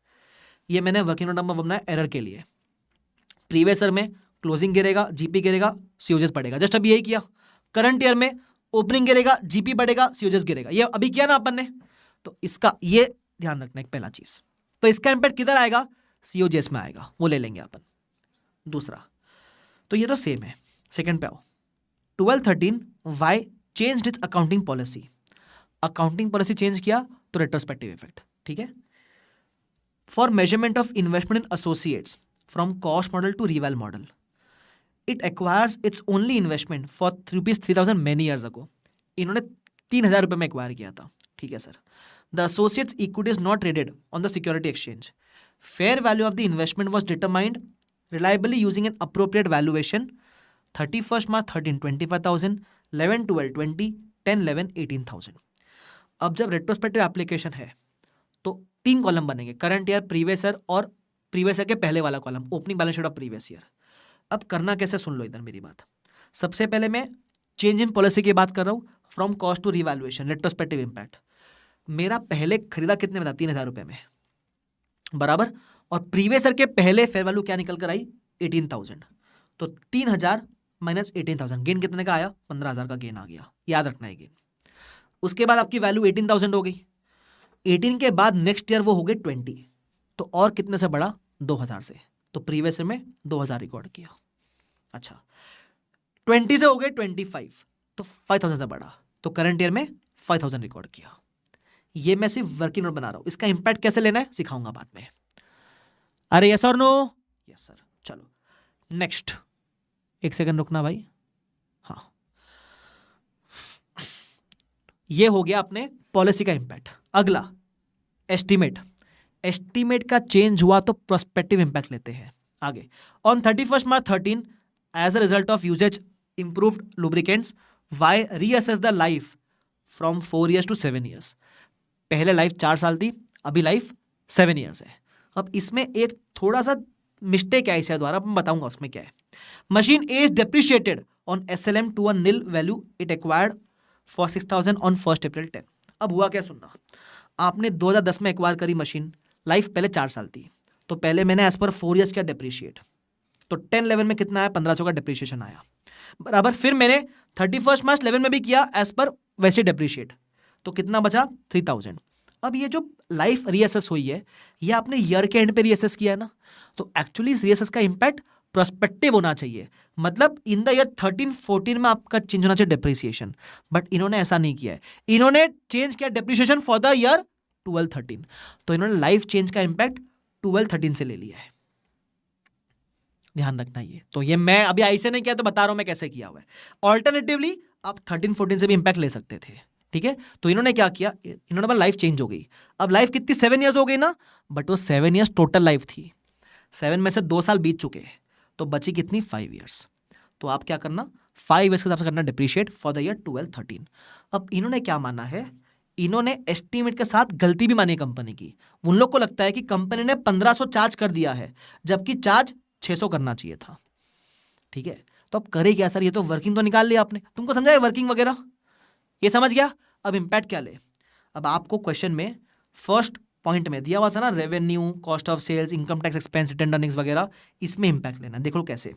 ये मैंने वर्किंग नंबर बनाया एरर के लिए, प्रीवियस ईयर में क्लोजिंग गिरेगा, जीपी गिरेगा, सीओजेस बढ़ेगा, जस्ट अभी यही किया। करंट ईयर में ओपनिंग गिरेगा, जीपी बढ़ेगा, सीओजेस गिरेगा, ये अभी किया ना अपन ने। तो इसका ये ध्यान रखना एक पहला चीज। तो इसका इंपैक्ट किधर आएगा, सीओजेस में आएगा, वो ले लेंगे अपन। दूसरा तो ये तो सेम है। सेकंड पे आओ, 12-13 Y changed its accounting policy. Accounting policy change किया तो रेट्रोस्पेक्टिव इफेक्ट, ठीक है। For measurement of investment in associates from cost model to reval model, it acquires its only investment for ₹3,000 many years ago. इन्होंने 3,000 रुपए में acquire किया था, ठीक है sir. The associates equity is not traded on the security exchange. Fair value of the investment was determined reliably using an appropriate valuation. 31st March 13 25,000, 11-12 20, 10-11 18,000. अब जब retrospective application है तो 3 कॉलम बनेंगे, करंट ईयर, प्रीवियस ईयर और previous year के पहले वाला column, opening balance sheet of previous year. अब करना कैसे, सुन लो इधर मेरी बात। सबसे पहले मैं चेंज इन पॉलिसी की बात कर रहा हूँ, from cost to revaluation, retrospective impact. मेरा पहले खरीदा कितने में था, 3,000 रुपए में, बराबर। और प्रीवियस ईयर के पहले फेयर वैल्यू क्या निकल कर आई, 18,000। तो 3,000 माइनस 18,000, गेन कितने का आया, 15,000 का गेन आ गया, याद रखना है गेन। उसके बाद आपकी वैल्यू 18,000 हो गई। 18 के बाद नेक्स्ट ईयर वो हो गए 20, तो और कितने से बढ़ा, 2,000 से। तो प्रीवियस ईयर में 2,000 रिकॉर्ड किया। अच्छा 20 से हो गए 25, तो 5,000 से बढ़ा, तो करंट ईयर में 5,000 रिकॉर्ड किया। ये मैं सिर्फ वर्किंग नोट बना रहा हूं, इसका इंपैक्ट कैसे लेना है सिखाऊंगा बाद में। अरे यस और नो, यस सर। चलो नेक्स्ट, एक सेकंड रुकना भाई। हाँ ये हो गया अपने पॉलिसी का इम्पैक्ट। अगला एस्टीमेट। एस्टीमेट का चेंज हुआ तो प्रोस्पेक्टिव इम्पैक्ट लेते हैं आगे। On 31 March 13 as a result of usages improved lubricants Y reassess the life from 4 years to 7 years। पहले लाइफ 4 साल थी, अभी लाइफ 7 years है। अब इसमें एक थोड़ा सा मिस्टेक है इसे द्वारा, मैं बताऊंगा उसमें क्या है। Machine as depreciated on SLM to a nil value it acquired for 6,000 on 1 April 10। अब हुआ क्या सुनना, आपने 2010 में एक्वायर करी मशीन, लाइफ पहले 4 साल थी, तो पहले मैंने एज पर 4 years किया डेप्रिशिएट, तो 10-11 में कितना आया, 1500 का डेप्रिशिएशन आया बराबर। फिर मैंने 31 मार्च 11 में भी किया एज पर वैसे डेप्रिशिएट, तो कितना बचा 3000। अब ये जो लाइफ रीअसेस हुई है ये आपने ईयर के एंड पे रीअसेस किया है ना, तो एक्चुअली इस रीअसेस का इंपैक्ट प्रोस्पेक्टिव होना चाहिए, मतलब इन द ईयर 13-14 में आपका चेंज होना चाहिए डेप्रिसिएशन, बट इन्होंने ऐसा नहीं किया है, इन्होंने चेंज किया डेप्रिसिएशन फॉर द ईयर 12-13, तो इन्होंने लाइफ चेंज का इंपैक्ट 12-13 से ले लिया है, ध्यान रखना ये। तो ये मैं अभी ऐसे नहीं किया, तो बता रहा हूं मैं कैसे किया हुआ है। ऑल्टरनेटिवली आप 13-14 से भी इंपैक्ट ले सकते थे, ठीक है। तो इन्होंने क्या किया, इन्होंने लाइफ चेंज हो गई, अब लाइफ कितनी 7 years हो गई ना, बट वो 7 years टोटल लाइफ थी, 7 में से 2 साल बीत चुके हैं, तो बची कितनी 5 years। तो आप क्या करना 5 years के हिसाब से करना डिप्रिशिएट फॉर द ईयर 12-13। अब इन्होंने क्या माना है, इन्होंने एस्टीमेट के साथ गलती भी मानी कंपनी की। उन लोग को लगता है कि कंपनी ने 1500 चार्ज कर दिया है, जबकि चार्ज 600 करना चाहिए था, ठीक है। तो अब करे क्या सर, ये तो वर्किंग तो निकाल लिया आपने, तुमको समझा है वर्किंग वगैरह, ये समझ गया। अब इंपैक्ट क्या ले, अब आपको क्वेश्चन में फर्स्ट पॉइंट में दिया हुआ था ना, revenue, cost of sales, income tax expense, retain earnings वगैरह, इसमें इंपैक्ट लेना। देख लो कैसे,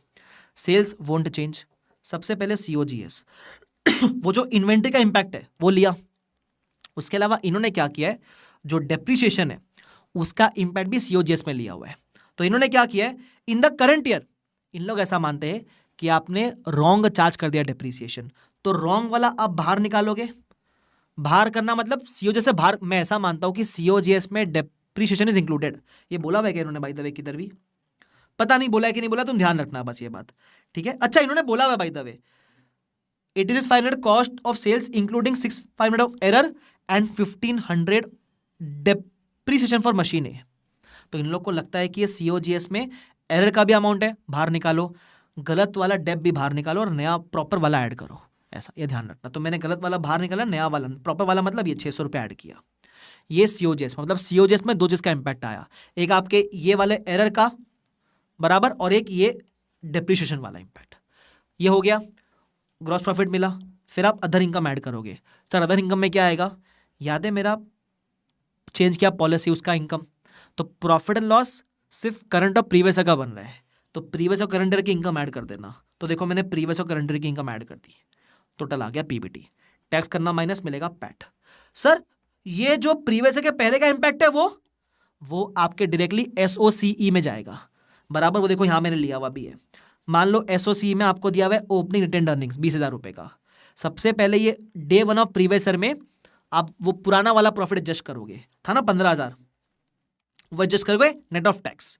सेल्स वोंट चेंज, सबसे पहले COGS वो जो इन्वेंट्री का इंपैक्ट है वो लिया। उसके अलावा इन्होंने क्या किया है, जो डेप्रिसिएशन है उसका इंपैक्ट भी COGS में लिया हुआ है। तो इन्होंने क्या किया है, in the current year in लोग ऐसा मानते हैं कि आपने रॉन्ग चार्ज कर दिया डेप्रिसिएशन, तो रॉन्ग वाला आप बाहर निकालोगे, बाहर करना मतलब COGS से बाहर। मैं ऐसा मानता हूं कि COGS में डेप्रिसिएशन इज इंक्लूडेड, ये बोला हुआ है क्या इन्होंने बाय द वे किधर भी, पता नहीं बोला है कि नहीं बोला, तुम ध्यान रखना बस ये बात, ठीक है। अच्छा इन्होंने बोला हुआ by the way 86,500 cost of sales including 6,500 of error and 1,500 depreciation for machine है। तो इन लोग को लगता है कि ये COGS में एरर का भी अमाउंट है, बाहर निकालो, गलत वाला डेप भी बाहर निकालो और नया प्रॉपर वाला ऐड करो, ऐसा ये ध्यान रखना। तो मैंने गलत वाला बाहर निकाला, नया वाला प्रॉपर वाला मतलब ये 600 रुपये ऐड किया। ये COGS मतलब COGS में 2 चीज़ का इंपैक्ट आया, एक आपके ये वाले एरर का बराबर और एक ये डेप्रिसिएशन वाला इंपैक्ट। ये हो गया, ग्रॉस प्रॉफिट मिला, फिर आप अदर इनकम ऐड करोगे। सर अदर इनकम में क्या आएगा, याद है मेरा चेंज किया पॉलिसी उसका इनकम, तो प्रॉफिट एंड लॉस सिर्फ करंट और प्रीवियस का बन रहा है, तो प्रीवियस और करंट ईयर की इनकम ऐड कर देना। तो देखो मैंने प्रीवियस और करंट ईयर की इनकम ऐड कर दी, टोटल आ गया PBT, टैक्स करना माइनस मिलेगा पैट। सर ये जो प्रीवियस के पहले का इंपैक्ट है वो आपके डायरेक्टली SOCE में जाएगा बराबर। वो देखो यहाँ मैंने लिया हुआ भी है, मान लो SOCE में आपको दिया हुआ है ओपनिंग रिटेन अर्निंग्स 20,000 रुपये का। सबसे पहले ये डे 1 ऑफ प्रीवियस ईयर में आप वो पुराना वाला प्रॉफिट एडजस्ट करोगे, था ना 15,000, वो एडजस्ट करोगे नेट ऑफ टैक्स,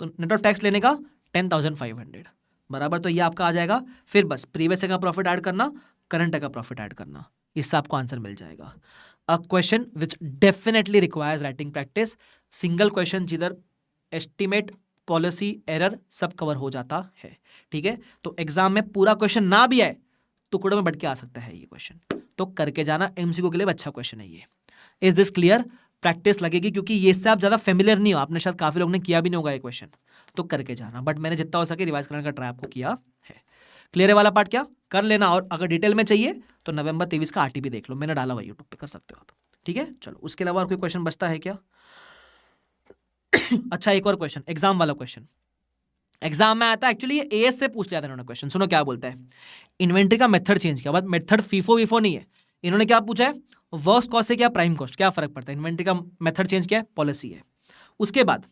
तो नेट ऑफ टैक्स लेने का 10,500 बराबर, तो ये आपका आ जाएगा। फिर बस प्रीवियस का प्रॉफिट ऐड करना, करंट का प्रॉफिट ऐड करना, इससे आपको आंसर मिल जाएगा। A question which definitely requires writing practice, single question जिधर एस्टिमेट, पॉलिसी, एरर सब कवर हो जाता है, ठीक है। तो एग्जाम में पूरा क्वेश्चन ना भी आए, टुकड़ों में बढ़ के आ सकता है ये क्वेश्चन, तो करके जाना, MCQ के लिए अच्छा क्वेश्चन है ये। इज दिस क्लियर, प्रैक्टिस लगेगी क्योंकि ये से आप ज़्यादा फेमिलियर नहीं हो, आपने शायद काफ़ी लोगों ने किया भी नहीं होगा ये क्वेश्चन, तो करके जाना, बट मैंने जितना हो सके रिवाइज करने का ट्राई आपको किया है। क्लियर है वाला पार्ट, क्या कर लेना, और अगर डिटेल में चाहिए तो नवंबर 23 का RTP देख लो, मैंने डाला हुआ यूट्यूब पे, कर सकते हो आप, ठीक है। चलो उसके अलावा और कोई क्वेश्चन बचता है क्या? अच्छा एक और क्वेश्चन, एग्जाम वाला क्वेश्चन, एग्जाम में आता है एक्चुअली, ये AS से पूछ लिया था इन्होंने क्वेश्चन, सुनो क्या बोलता है। इन्वेंट्री का मेथड चेंज किया, बाद मेथड फीफो वीफो नहीं है, इन्होंने क्या पूछा है, वर्स्ट कॉस्ट से क्या प्राइम कॉस्ट, क्या फर्क पड़ता है। इन्वेंट्री का मेथड चेंज किया है, पॉलिसी है। उसके बाद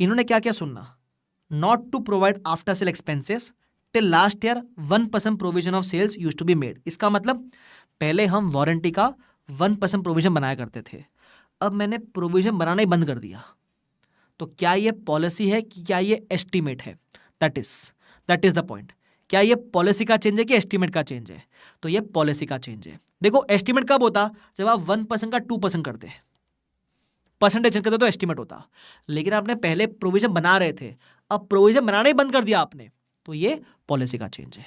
इन्होंने क्या क्या सुनना, not to provide after sale expenses till last year 1% provision of sales use to be made. इसका मतलब पहले हम वारंटी का 1% प्रोविजन बनाया करते थे, अब मैंने प्रोविजन बनाना ही बंद कर दिया, तो क्या ये पॉलिसी है कि क्या ये एस्टीमेट है? That is the point. क्या ये पॉलिसी का चेंज है कि एस्टिमेट का चेंज है? तो ये पॉलिसी का चेंज है। देखो एस्टिमेट कब होता? जब आप 1% का 2% करते, परसेंटेज चेंज करते तो एस्टिमेट होता। लेकिन आपने पहले प्रोविजन बना रहे थे, अब प्रोविजन बनाना ही बंद कर दिया आपने, तो ये पॉलिसी का चेंज है।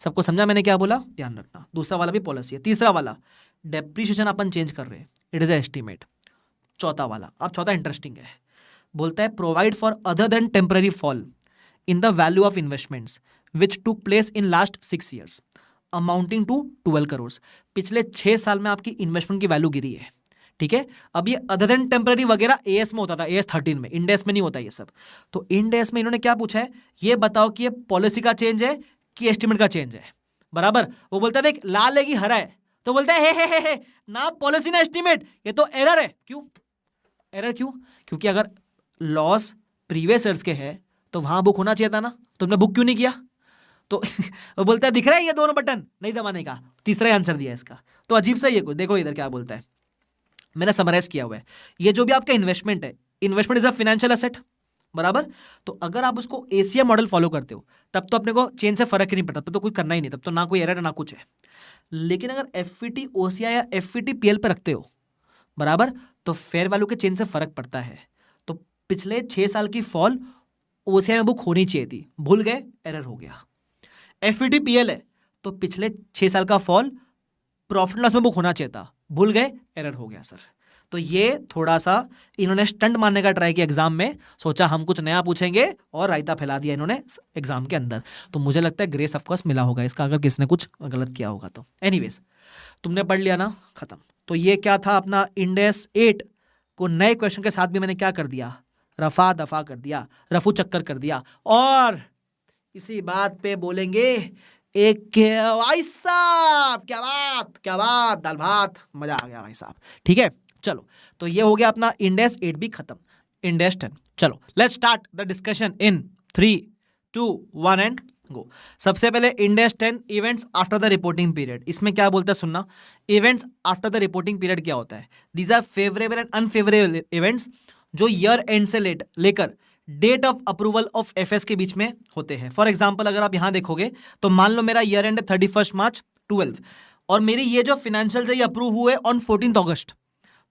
सबको समझा मैंने क्या बोला? ध्यान रखना। दूसरा वाला भी पॉलिसी है। तीसरा वाला डेप्रिसिएशन अपन चेंज कर रहे हैं, इट इज एस्टिमेट। चौथा वाला, अब चौथा इंटरेस्टिंग है, बोलता है provide for other than temporary fall in the value of investments which took place in last 6 years amounting to 12 crore. पिछले 6 साल में आपकी इन्वेस्टमेंट की वैल्यू गिरी है, ठीक है। अब ये अदर देन टेम्पररी वगैरह एएस में होता था, एएस 13 में, इंडेस में नहीं होता ये सब। तो इंडेस में इन्होंने क्या पूछा है, ये बताओ कि ये पॉलिसी का चेंज है कि एस्टिमेट का चेंज है, बराबर। वो बोलता है देख लाल है कि हरा है, तो बोलता है हे ना पॉलिसी ना एस्टिमेट, ये तो एरर है। क्यों एरर? क्यों? क्योंकि अगर लॉस प्रीवियस ईयर्स के है तो वहां बुक होना चाहिए था ना, तुमने बुक क्यों नहीं किया? तो वो बोलता है दिख रहा है ये दोनों बटन नहीं दबाने का, तीसरा ही आंसर दिया इसका। तो अजीब सा ही है कुछ। देखो इधर क्या बोलता है, मैंने समराइज किया हुआ है। ये जो भी आपका इन्वेस्टमेंट है, investment is a financial asset, बराबर। तो अगर आप उसको एसीएम मॉडल फॉलो करते हो तब तो अपने को चेंज से फर्क ही नहीं पड़ता, तब तो कुछ करना ही नहीं, तब तो ना कोई एरर है ना कुछ है। लेकिन अगर एफईटी ओसीआई या एफईटी पीएल पे रखते हो, बराबर, तो फेयर वैल्यू के चेंज से फर्क पड़ता है। तो पिछले 6 साल की फॉल ओसीआई में बुक होनी चाहिए थी, भूल गए, एरर हो गया। एफईटी पीएल है तो पिछले 6 साल का फॉल प्रॉफिट लॉस में बुक होना चाहिए था, भूल गए, एरर हो गया सर। तो ये थोड़ा सा इन्होंने स्टंट मारने का ट्राई किया एग्जाम में, सोचा हम कुछ नया पूछेंगे और रायता फैला दिया इन्होंने एग्जाम के अंदर। तो मुझे लगता है ग्रेस ऑफकोर्स मिला होगा इसका, अगर किसने कुछ गलत किया होगा तो। एनीवेज तुमने पढ़ लिया ना, खत्म। तो ये क्या था अपना इंडेस 8 को नए क्वेश्चन के साथ भी मैंने क्या कर दिया, रफा दफा कर दिया, रफू चक्कर कर दिया। और इसी बात पे बोलेंगे एक भाई साहब, क्या बात, दाल भात, मजा आ गया भाई साहब, ठीक है। चलो तो ये हो गया अपना इंडेस 8 भी खत्म, इंडेस 10। चलो let's start the discussion in 3, 2, 1 and go. सबसे पहले Ind AS 10 events after the reporting period. इसमें क्या बोलता है सुनना, events after the reporting period क्या होता है? These are favourable and unfavourable events जो ईयर एंड से लेकर date of approval of FS के बीच में होते हैं। फॉर एग्जांपल अगर आप यहां देखोगे तो मान लो मेरा ईयर एंड है 31 मार्च 12 और मेरी ये जो फाइनेंशियल से ये अप्रूव हुए ऑन 14 अगस्त,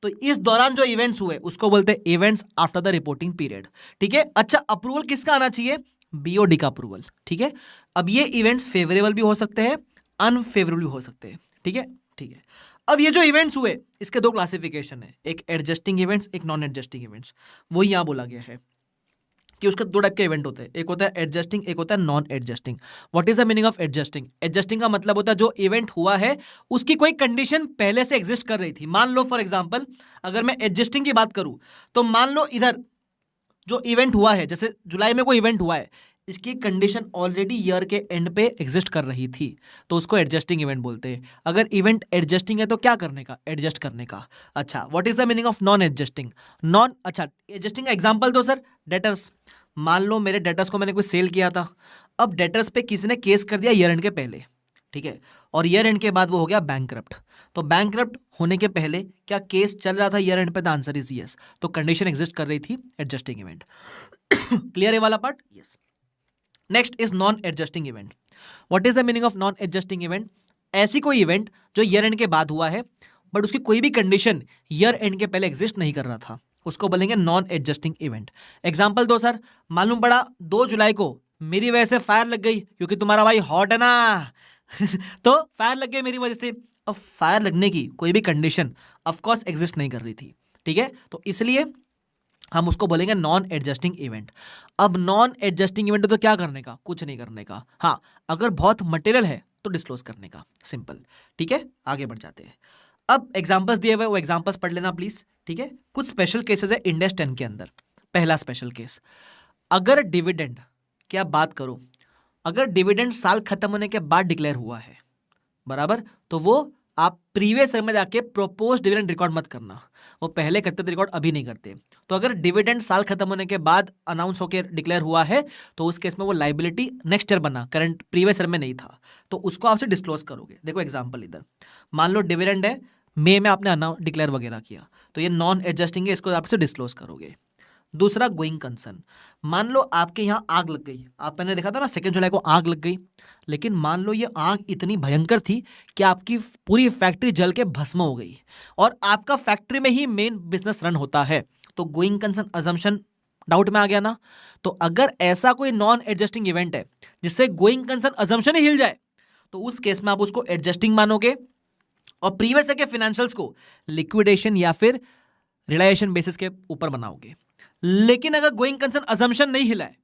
तो इस दौरान जो इवेंट्स हुए उसको बोलते हैं events after the reporting period, ठीक है। अच्छा अप्रूवल किसका आना चाहिए? बीओडी का अप्रूवल, ठीक है। अब ये इवेंट्स फेवरेबल भी हो सकते हैं, अनफेवरेबल भी हो सकते हैं, ठीक है, ठीक है। अब ये जो इवेंट्स हुए इसके 2 क्लासिफिकेशन है, एक एडजस्टिंग इवेंट्स, एक नॉन एडजस्टिंग इवेंट्स। वो यहां बोला गया है कि उसके 2 टाइप के इवेंट होते हैं, एक होता है एडजस्टिंग, एक होता है non adjusting. What is the meaning of adjusting? Adjusting का मतलब होता है जो इवेंट हुआ है उसकी कोई कंडीशन पहले से एग्जिस्ट कर रही थी। मान लो फॉर एग्जांपल अगर मैं एडजस्टिंग की बात करूं तो मान लो इधर जो इवेंट हुआ है, जैसे जुलाई में कोई इवेंट हुआ है, इसकी कंडीशन ऑलरेडी ईयर के एंड पे एग्जिस्ट कर रही थी, तो उसको एडजस्टिंग इवेंट बोलते हैं। अगर इवेंट एडजस्टिंग है तो क्या करने का? एडजस्ट करने का। अच्छा what is the meaning of non adjusting? Non, अच्छा एडजस्टिंग का एग्जांपल दो सर। डेटर्स, मान लो मेरे डेटर्स को मैंने कोई सेल किया था, अब डेटर्स पे किसी ने केस कर दिया ईयर एंड के पहले, ठीक है, और ईयर एंड के बाद वो हो गया बैंकरप्ट। तो बैंकरप्ट होने के पहले क्या केस चल रहा था ईयर एंड पे? द आंसर इज यस, तो कंडीशन एग्जिस्ट कर रही थी, एडजस्टिंग इवेंट। क्लियर है वाला part? Yes. Next is non adjusting event. What is the meaning of non adjusting event? ऐसी कोई इवेंट जो ईयर एंड के बाद हुआ है बट उसकी कोई भी कंडीशन ईयर एंड के पहले एग्जिस्ट नहीं कर रहा था, उसको बोलेंगे नॉन एडजस्टिंग इवेंट। एग्जाम्पल दो सर। मालूम पड़ा 2 जुलाई को मेरी वजह से फायर लग गई क्योंकि तुम्हारा भाई हॉट है ना तो फायर लग गई मेरी वजह से। अब फायर लगने की कोई भी कंडीशन ऑफकोर्स एग्जिस्ट नहीं कर रही थी, ठीक है, तो इसलिए हम उसको बोलेंगे नॉन एडजस्टिंग इवेंट। अब नॉन एडजस्टिंग इवेंट तो क्या करने का? कुछ नहीं करने का। हाँ अगर बहुत मटेरियल है तो डिस्क्लोज करने का, सिंपल, ठीक है। आगे बढ़ जाते हैं। अब एग्जांपल्स दिए हुए वो एग्जांपल्स पढ़ लेना प्लीज, ठीक है। कुछ स्पेशल केसेस है इंडेस 10 के अंदर। पहला स्पेशल केस, अगर डिविडेंड की आप बात करो, अगर डिविडेंड साल खत्म होने के बाद डिक्लेयर हुआ है, बराबर, तो वो आप प्रीवियस ईयर में जाके प्रोपोज डिविडेंड रिकॉर्ड मत करना, वो पहले करते थे रिकॉर्ड, अभी नहीं करते। तो अगर डिविडेंड साल खत्म होने के बाद अनाउंस होकर डिक्लेयर हुआ है तो उस केस में वो लाइबिलिटी नेक्स्ट ईयर बना, करंट प्रीवियस ईयर में नहीं था, तो उसको आपसे डिस्क्लोज करोगे। देखो एग्जांपल इधर, मान लो डिविडेंड है मई में आपने डिक्लेयर वगैरह किया, तो ये नॉन एडजस्टिंग है, इसको आपसे डिस्क्लोज करोगे। दूसरा गोइंग कंसर्न, मान लो आपके यहाँ आग लग गई, आप मैंने देखा था ना 2 जुलाई को आग लग गई, लेकिन मान लो ये आग इतनी भयंकर थी कि आपकी पूरी फैक्ट्री जल के भस्म हो गई और आपका फैक्ट्री में ही मेन बिजनेस रन होता है, तो गोइंग कंसर्न अजम्पशन डाउट में आ गया ना। तो अगर ऐसा कोई नॉन एडजस्टिंग इवेंट है जिससे गोइंग कंसर्न अजम्पशन ही हिल जाए, तो उस केस में आप उसको एडजस्टिंग मानोगे और प्रीवियस ईयर के फाइनेंशियल्स को लिक्विडेशन या फिर रिलायेशन बेसिस के ऊपर बनाओगे। लेकिन अगर गोइंग कंसर्न अजम्पशन नहीं हिला है,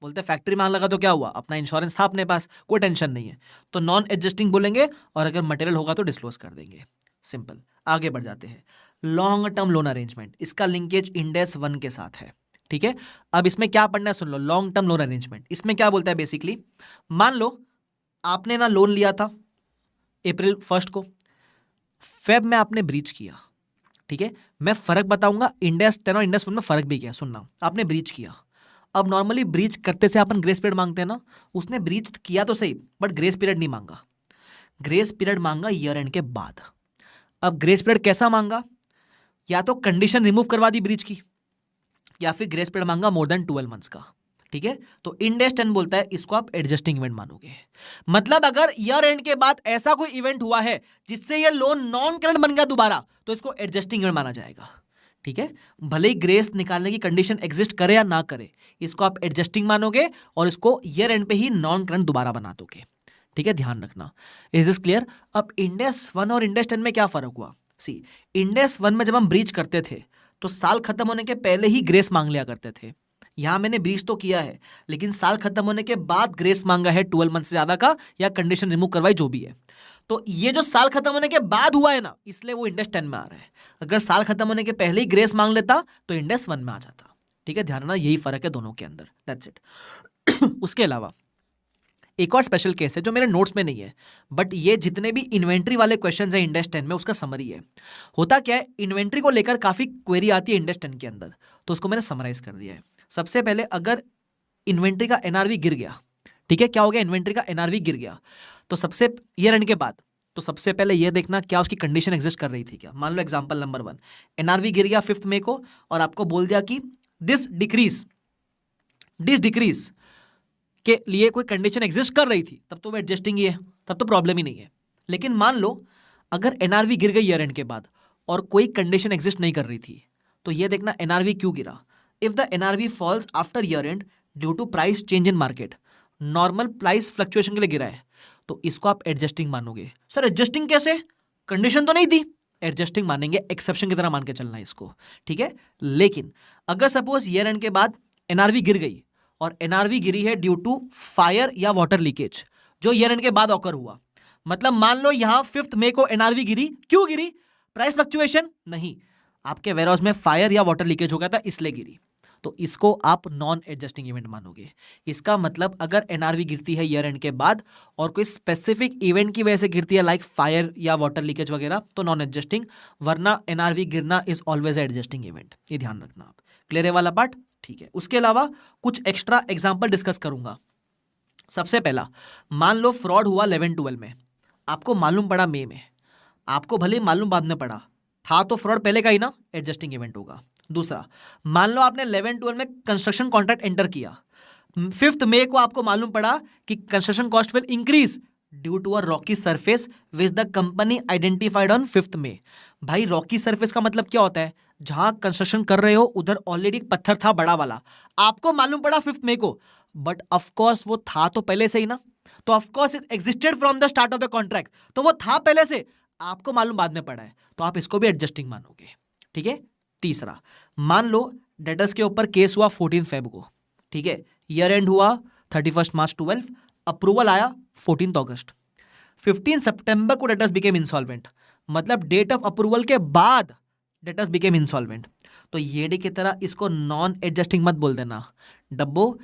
बोलते फैक्ट्री में आग लगा तो क्या हुआ, अपना इंश्योरेंस था अपने पास, कोई टेंशन नहीं है, तो नॉन एडजस्टिंग बोलेंगे और अगर मटेरियल होगा तो डिस्क्लोज कर देंगे। सिंपल। आगे बढ़ जाते हैं। लॉन्ग टर्म लोन अरेंजमेंट, इसका लिंकेज इंड एस 1 के साथ है। ठीक है, अब इसमें क्या पढ़ना है सुन लो। लॉन्ग टर्म लोन अरेंजमेंट, इसमें क्या बोलता है बेसिकली, मान लो आपने ना लोन लिया था अप्रैल 1 को, फेब में आपने ब्रीच किया। ठीक है, मैं फर्क बताऊंगा इंडेस 10 और इंडेस 1 में फर्क भी किया। सुनना, आपने ब्रीच किया, अब नॉर्मली ब्रीच करते से अपन ग्रेस पीरियड मांगते हैं ना, उसने ब्रीच किया तो सही बट ग्रेस पीरियड नहीं मांगा, ग्रेस पीरियड मांगा ईयर एंड के बाद। अब ग्रेस पीरियड कैसा मांगा, या तो कंडीशन रिमूव करवा दी ब्रीच की, या फिर ग्रेस पीरियड मांगा मोर देन 12 मंथ्स का। ठीक है, तो इंडेस 10 बोलता है इसको आप एडजस्टिंग इवेंट मानोगे। मतलब अगर ईयर एंड के बाद ऐसा कोई इवेंट हुआ है जिससे ये लोन नॉन करंट बन गया दोबारा, तो इसको एडजस्टिंग इवेंट माना जाएगा। ठीक है, भले ही ग्रेस निकालने की कंडीशन एग्जिस्ट करे या ना करे, इसको आप एडजस्टिंग मानोगे और इसको ईयर एंड पे ही नॉन करंट दोबारा बना दोगे। ठीक है, ध्यान रखना। Is this clear? अब इंडेस 1 और इंडेस 10 में क्या फर्क हुआ? सी, इंडेस 1 में जब हम ब्रीच करते थे तो साल खत्म होने के पहले ही ग्रेस मांग लिया करते थे। यहां मैंने ब्रीच तो किया है लेकिन साल खत्म होने के बाद ग्रेस मांगा है 12 मंथ से ज्यादा का, या कंडीशन रिमूव करवाई, जो भी है। तो ये जो साल खत्म होने के बाद हुआ है ना, इसलिए वो इंडेस 10 में आ रहा है। अगर साल खत्म होने के पहले ही ग्रेस मांग लेता तो इंडेस 1 में आ जाता। ठीक है, ध्यान रखना, यही फर्क है दोनों के अंदर। That's it. उसके अलावा एक और स्पेशल केस है जो मेरे नोट्स में नहीं है, बट ये जितने भी इन्वेंट्री वाले क्वेश्चंस हैं इंडेस 10 में, उसका समरी है। होता क्या है, इन्वेंट्री को लेकर काफी क्वेरी आती है इंडेस 10 के अंदर, तो उसको मैंने समराइज कर दिया है। सबसे पहले, अगर इन्वेंट्री का एनआरवी गिर गया, ठीक है, क्या हो गया, इन्वेंट्री का एनआरवी गिर गया, तो सबसे ईयर एंड के बाद, तो सबसे पहले यह देखना क्या उसकी कंडीशन एग्जिस्ट कर रही थी क्या। मान लो एग्जांपल नंबर 1, एनआरवी गिर गया 5 मई को और आपको बोल दिया कि दिस डिक्रीज के लिए कोई कंडीशन एग्जिस्ट कर रही थी, तब तो वो एडजस्टिंग ही है, तब तो प्रॉब्लम ही नहीं है। लेकिन मान लो अगर एनआरवी गिर गई ईयर एंड के बाद और कोई कंडीशन एग्जिस्ट नहीं कर रही थी, तो ये देखना एनआरवी क्यों गिरा। If the NRV falls after year end due to price change in market, normal price fluctuation के लिए गिरा है, तो इसको आप एडजस्टिंग मानोगे। सर एडजस्टिंग कैसे, कंडीशन तो नहीं थी, एडजस्टिंग मानेंगे, एक्सेप्शन की तरह मान के चलना है इसको। ठीक है, लेकिन अगर सपोज ईयर एंड के बाद एनआरवी गिर गई और एनआरवी गिरी है ड्यू टू फायर या वाटर लीकेज, जो ईयर एंड के बाद ऑकर हुआ, मतलब मान लो यहां 5 मई को एनआरवी गिरी, क्यों गिरी, प्राइस फ्लक्चुएशन नहीं, आपके वेयरहाउस में फायर या वाटर लीकेज हो गया था इसलिए गिरी, तो इसको आप नॉन एडजस्टिंग इवेंट मानोगे। इसका मतलब अगर एनआरवी गिरती है ईयर एंड के बाद और कोई स्पेसिफिक इवेंट की वजह से गिरती है लाइक फायर या वाटर लीकेज वगैरह, तो नॉन एडजस्टिंग, वरना एनआरवी गिरना इज ऑलवेज एडजस्टिंग इवेंट। ये ध्यान रखना आप। क्लियर है वाला पार्ट? ठीक है, उसके अलावा कुछ एक्स्ट्रा एग्जांपल डिस्कस करूंगा। सबसे पहला, मान लो फ्रॉड हुआ 11-12 में, आपको मालूम पड़ा मई में, आपको भले मालूम बाद में पड़ा, था तो फ्रॉड पहले का ही ना, एडजस्टिंग इवेंट होगा। दूसरा, मान लो आपने 11-12 में कंस्ट्रक्शन कॉन्ट्रैक्ट एंटर किया, 5 मई को आपको मालूम पड़ा कि construction cost will increase due to a rocky surface which the company identified on 5 May. भाई रॉकी सरफेस का मतलब क्या होता है, जहां कंस्ट्रक्शन कर रहे हो उधर ऑलरेडी पत्थर था बड़ा वाला, आपको मालूम पड़ा 5 मई को, बट ऑफकोर्स वो था तो पहले से ही ना, तो of course it existed from the start of the contract, तो वो था पहले से, आपको मालूम बाद में पड़ा है, तो आप इसको भी एडजस्टिंग मानोगे। ठीक है, तीसरा, मान लो डेटर्स के ऊपर केस हुआ 14 फेब को, ठीक है, ईयर एंड हुआ 31 मार्च 12, अप्रूवल आया 14 अगस्त, 15 सितंबर को डेटर्स बिकेम इंसॉल्वेंट, मतलब डेट ऑफ अप्रूवल के बाद डेटर्स बिकेम इंसॉल्वेंट, तो ये डी की तरह इसको नॉन एडजस्टिंग मत बोल देना डब्बो,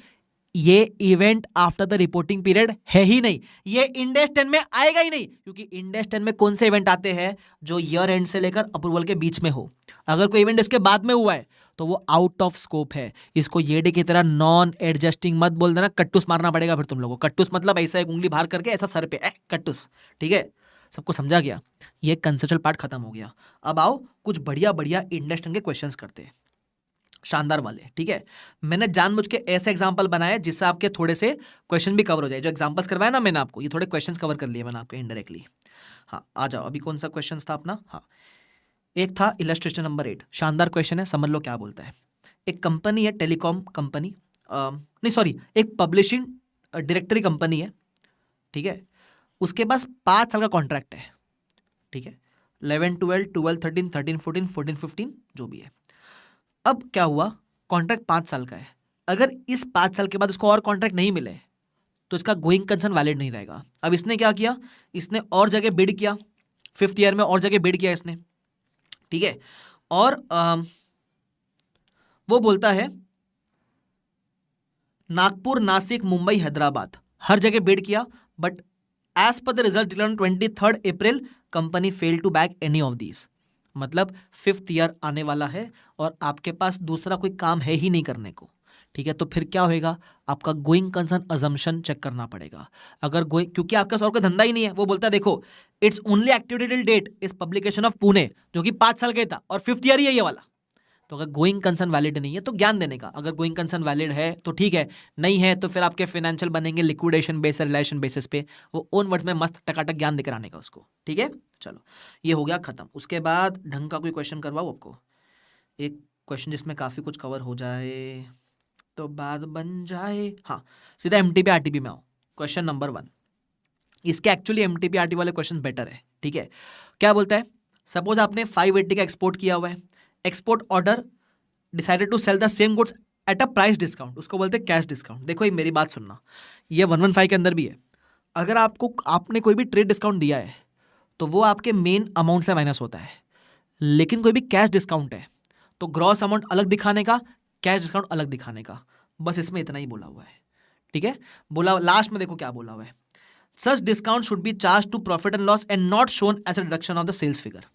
ये event after the reporting period है ही नहीं, ये इंडेस 10 में आएगा ही नहीं, क्योंकि इंडेस 10 में कौन से इवेंट आते हैं, जो ईयर एंड से लेकर अप्रूवल के बीच में हो। अगर कोई इवेंट इसके बाद में हुआ है तो वो आउट ऑफ स्कोप है, इसको ये डे की तरह नॉन एडजस्टिंग मत बोल देना, कट्टूस मारना पड़ेगा फिर तुम लोगों को। कट्टूस मतलब ऐसा एक उंगली बाहर करके ऐसा सर पे कट्टूस। ठीक है, सबको समझा गया, ये कंसेप्चुअल पार्ट खत्म हो गया। अब आओ कुछ बढ़िया बढ़िया इंडेस 10 के क्वेश्चंस करते हैं। शानदार वाले, ठीक है। मैंने जानबूझ के ऐसे एग्जांपल बनाए जिससे आपके थोड़े से क्वेश्चन भी कवर हो जाए। जो एग्जांपल्स करवाए ना मैंने आपको, ये थोड़े क्वेश्चंस कवर कर लिए मैंने आपके इनडायरेक्टली। हाँ आ जाओ, अभी कौन सा क्वेश्चन था अपना? हाँ, एक था इलस्ट्रेशन नंबर 8, शानदार क्वेश्चन है, समझ लो क्या बोलता है। एक कंपनी है, टेलीकॉम कंपनी, नहीं सॉरी, एक पब्लिशिंग डायरेक्टरी कंपनी है, ठीक है। उसके पास 5 साल का कॉन्ट्रैक्ट है, ठीक है। 11, 12, 12, 13, 13, 14, 14, 15 जो भी है। अब क्या हुआ, कॉन्ट्रैक्ट 5 साल का है। अगर इस 5 साल के बाद उसको और कॉन्ट्रैक्ट नहीं मिले तो इसका गोइंग कंसर्न वैलिड नहीं रहेगा। अब इसने क्या किया, इसने और जगह बिड किया, 5th ईयर में और जगह बिड किया इसने, ठीक है। और वो बोलता है नागपुर, नासिक, मुंबई, हैदराबाद, हर जगह बिड किया, but as per the result declared on 23 April company fail to back any of these. मतलब 5th ईयर आने वाला है और आपके पास दूसरा कोई काम है ही नहीं करने को, ठीक है। तो फिर क्या होएगा, आपका गोइंग कंसर्न अजम्पशन चेक करना पड़ेगा। अगर गोइंग, क्योंकि आपका और कोई धंधा ही नहीं है, वो बोलता है देखो it's only activity till date is publication of Pune, जो कि 5 साल का ही था और 5th ईयर ही है ये वाला। तो अगर गोइंग कंसर्न वैलिड नहीं है तो ज्ञान देने का, अगर गोइंग कंसर्न वैलिड है तो ठीक है, नहीं है तो फिर आपके फाइनेंशियल बनेंगे लिक्विडेशन बेस, रिलेशन बेसिस पे, वो ओन वर्ड्स में मस्त टकाटक ज्ञान देकर आने का उसको, ठीक है। चलो ये हो गया खत्म। उसके बाद ढंग का कोई क्वेश्चन करवाओ आपको, एक क्वेश्चन जिसमें काफ़ी कुछ कवर हो जाए तो बात बन जाए। हाँ, सीधा एमटीपी आरटीपी में आओ। क्वेश्चन नंबर 1, इसके एक्चुअली एमटीपी आरटी वाले क्वेश्चन बेटर है, ठीक है। क्या बोलता है, सपोज आपने 580 का एक्सपोर्ट किया हुआ है, export order decided to sell the same goods at a price discount, उसको बोलते हैं कैश डिस्काउंट। देखो ये मेरी बात सुनना, ये 115 के अंदर भी है। अगर आपने कोई भी ट्रेड डिस्काउंट दिया है तो वो आपके मेन अमाउंट से माइनस होता है, लेकिन कोई भी कैश डिस्काउंट है तो ग्रॉस अमाउंट अलग दिखाने का, कैश डिस्काउंट अलग दिखाने का, बस इसमें इतना ही बोला हुआ है, ठीक है। बोला लास्ट में देखो क्या बोला हुआ है, such discount should be charge to profit and loss and not shown as a deduction of the sales figure,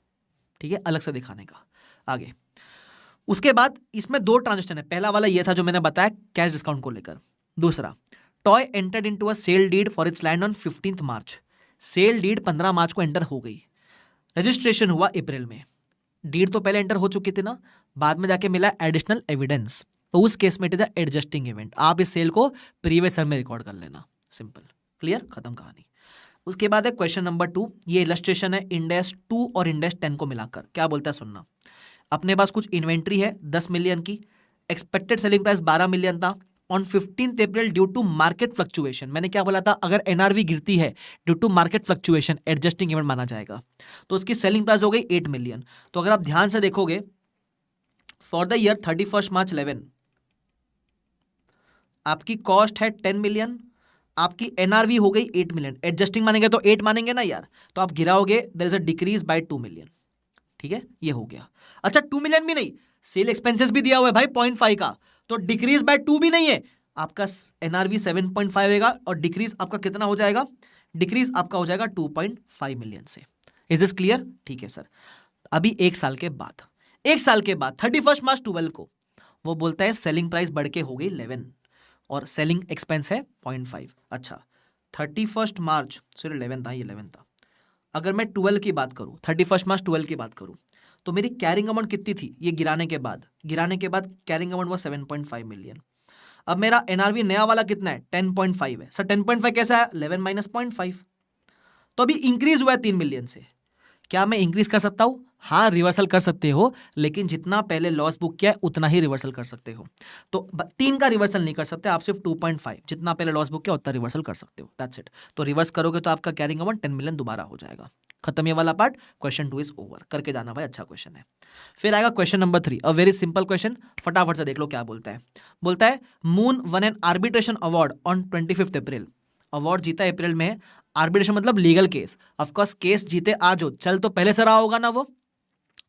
ठीक है, अलग से दिखाने का। आगे उसके बाद इसमें 2 ट्रांजेक्शन है, पहला वाला ये था जो मैंने बताया कैश डिस्काउंट को लेकर। दूसरा, toy entered into a sale deed for its land on 15 March, sale deed 15 March को एंटर हो गई, रजिस्ट्रेशन हुआ अप्रैल में। डीड तो पहले एंटर हो चुकी थी ना, बाद में जाके मिला एडिशनल एविडेंस, तो उस केस में it is a adjusting event. आप इस सेल को प्रीवियस ईयर में रिकॉर्ड कर लेना, सिंपल, क्लियर, खत्म कहानी। उसके बाद है क्वेश्चन नंबर 2, ये इलस्ट्रेशन है इंडेक्स 2 और इंडेक्स 10 को मिलाकर। क्या बोलता है सुनना, अपने पास कुछ इन्वेंट्री है 10 मिलियन की, एक्सपेक्टेड सेलिंग प्राइस 12 मिलियन था। On 15 April due to market fluctuation, मैंने क्या बोला था, अगर एनआरवी गिरती है due to market fluctuation adjusting event माना जाएगा, तो उसकी सेलिंग प्राइस हो गई 8 मिलियन। तो अगर आप ध्यान से देखोगे फॉर द ईयर 31 मार्च 11 आपकी कॉस्ट है 10 मिलियन, आपकी एनआरवी हो गई 8 मिलियन, एडजस्टिंग मानेंगे तो 8 मानेंगे ना यार, तो आप गिराओगे there is a decrease by 2 million, ठीक है, ये हो गया। अच्छा 2 मिलियन भी नहीं, सेल एक्सपेंसेस भी दिया हुआ है भाई 0.5 का, तो डिक्रीज बाय 2 भी नहीं है, आपका एनआरवी 7.5 होगा और डिक्रीज आपका कितना हो जाएगा, डिक्रीज आपका हो जाएगा 2.5 मिलियन से। Is this clear? ठीक है सर। अभी 1 साल के बाद 31 मार्च 12 को वो बोलता है सेलिंग प्राइस बढ़ के हो गई 11 और सेलिंग एक्सपेंस है 0.5। अच्छा 31 मार्च सॉरी 11 था, ये 11 था। अगर मैं 12 की बात करूं, 31 मार्च 12 की बात करूं, तो मेरी कैरिंग अमाउंट कितनी थी, ये गिराने के बाद कैरिंग अमाउंट वो 7.5 मिलियन। अब मेरा एनआरवी नया वाला कितना है, 10.5 है। सर 10.5 कैसा है, 11 माइनस 0.5, तो अभी इंक्रीज हुआ है 3 मिलियन से। क्या मैं इंक्रीज कर सकता हूं? हाँ रिवर्सल कर सकते हो, लेकिन जितना पहले लॉस बुक किया है उतना ही रिवर्सल कर सकते हो। तो 3 का रिवर्सल नहीं कर सकते आप, सिर्फ 2.5 जितना पहले लॉस बुक किया उतना रिवर्सल कर सकते हो, दैट्स इट। तो रिवर्स करोगे तो आपका कैरिंग अमाउंट 10 मिलियन दोबारा हो जाएगा। खत्म ये वाला पार्ट, क्वेश्चन 2 इज ओवर, करके जाना भाई, अच्छा क्वेश्चन है। फिर आएगा question number 3, a very simple question, फटाफट से देख लो क्या बोलता है। बोलता है moon one N arbitration award on 25 April, award जीता अप्रैल में, आर्बिट्रेशन मतलब लीगल केस, ऑफकोर्स केस जीते आज हो, चल तो पहले से रहा होगा ना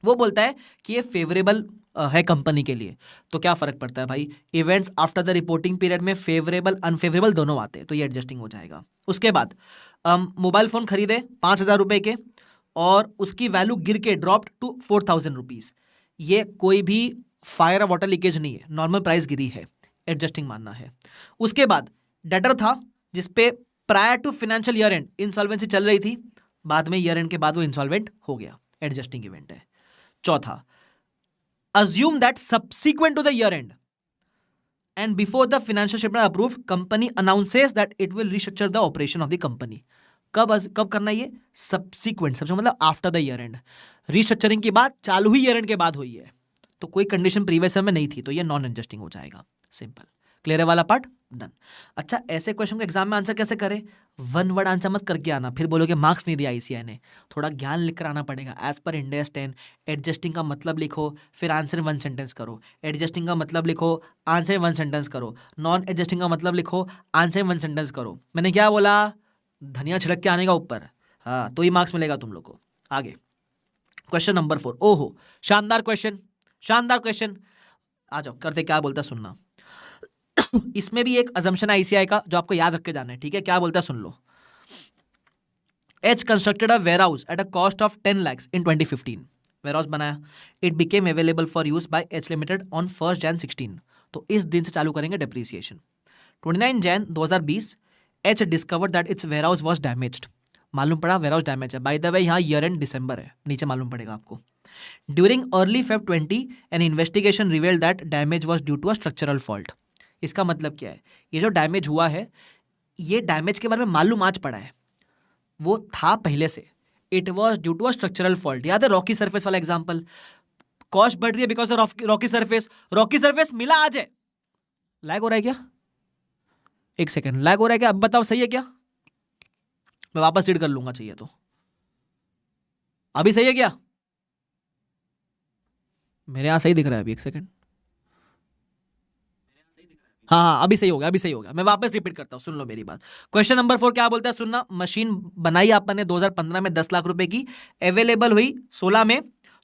वो बोलता है कि ये फेवरेबल है कंपनी के लिए। तो क्या फर्क पड़ता है भाई, events after the reporting period में फेवरेबल अनफेवरेबल दोनों आते हैं, तो ये एडजस्टिंग हो जाएगा। उसके बाद मोबाइल फोन खरीदे 5,000 रुपए के और उसकी वैल्यू गिर के ड्रॉप्ड टू 4,000 रुपीज, ये कोई भी फायर और वाटर लीकेज नहीं है, नॉर्मल प्राइस गिरी है, एडजस्टिंग मानना है। उसके बाद डेटर था जिसपे prior to financial year end insolvency चल रही थी, बाद में ईयर एंड के बाद वो इंसॉल्वेंट हो गया, एडजस्टिंग इवेंट है। चौथा, assume that subsequent to the year end and before the financial statement are approved, company announces that it will restructure the operation of the company. कब करना है ये? Subsequent, सबसे मतलब after the year and. Restructuring की बात चालू ही year and के बाद हुई है, तो कोई कंडीशन प्रीवियस ईयर में नहीं थी, तो ये नॉन एडजस्टिंग हो जाएगा. सिंपल. क्लियर है वाला पार्ट? डन. अच्छा, ऐसे क्वेश्चन को एग्जाम में आंसर कैसे करें? वन वर्ड आंसर मत करके आना, फिर बोलोगे मार्क्स नहीं दिया आईसीआई ने. थोड़ा ज्ञान लिख कर आना पड़ेगा. As per ind AS 10 adjusting का मतलब लिखो, फिर आंसर वन सेंटेंस करो. एडजस्टिंग का मतलब लिखो, आंसर वन सेंटेंस करो. नॉन एडजस्टिंग का मतलब लिखो, आंसर वन सेंटेंस करो. मैंने क्या बोला? धनिया छिड़क के आने का ऊपर. हाँ, तो ही मार्क्स मिलेगा तुम लोग को. आगे क्वेश्चन नंबर 4. ओहो, शानदार क्वेश्चन, शानदार क्वेश्चन. आ जाओ, करते क्या बोलता है सुनना. इसमें भी एक अजम्पशन आईसीआई का जो आपको याद रख के जाना है. ठीक है, क्या बोलता है सुन लो. H constructed a warehouse at a cost of 10 lakhs in 2015. Warehouse बनाया. It became available for use by H limited on 1 Jan 2016. तो इस दिन से चालू करेंगे depreciation. 29 Jan 2020 H discovered that it's warehouse was damaged. मालूम पड़ा वेयरहाउस डैमेज है. बाय द वे यहाँ ईयर एंड दिसंबर है, नीचे मालूम पड़ेगा आपको. During early Feb 20 N investigation revealed that damage was due to a structural fault. इसका मतलब क्या है? ये जो डैमेज हुआ है, ये डैमेज के बारे में मालूम आज पड़ा है, वो था पहले से. It was due to a structural fault. याद है रॉकी सरफेस वाला एग्जांपल? कॉस्ट बढ़ रही है because of rocky surface. Rocky surface मिला आज है. लैग हो रहा है क्या? एक सेकेंड, लैग हो रहा है क्या? अब बताओ सही है क्या? मैं वापस रीड कर लूंगा चाहिए तो. अभी सही है क्या? मेरे यहां सही दिख रहा है अभी. एक सेकेंड. हाँ, अभी सही हो गया, अभी सही हो गया. मैं वापस रिपीट करता हूँ, सुन लो मेरी बात. क्वेश्चन नंबर 4 क्या बोलता है सुनना. मशीन बनाई आपन ने 2015 में 10 लाख रुपए की, अवेलेबल हुई 16 में,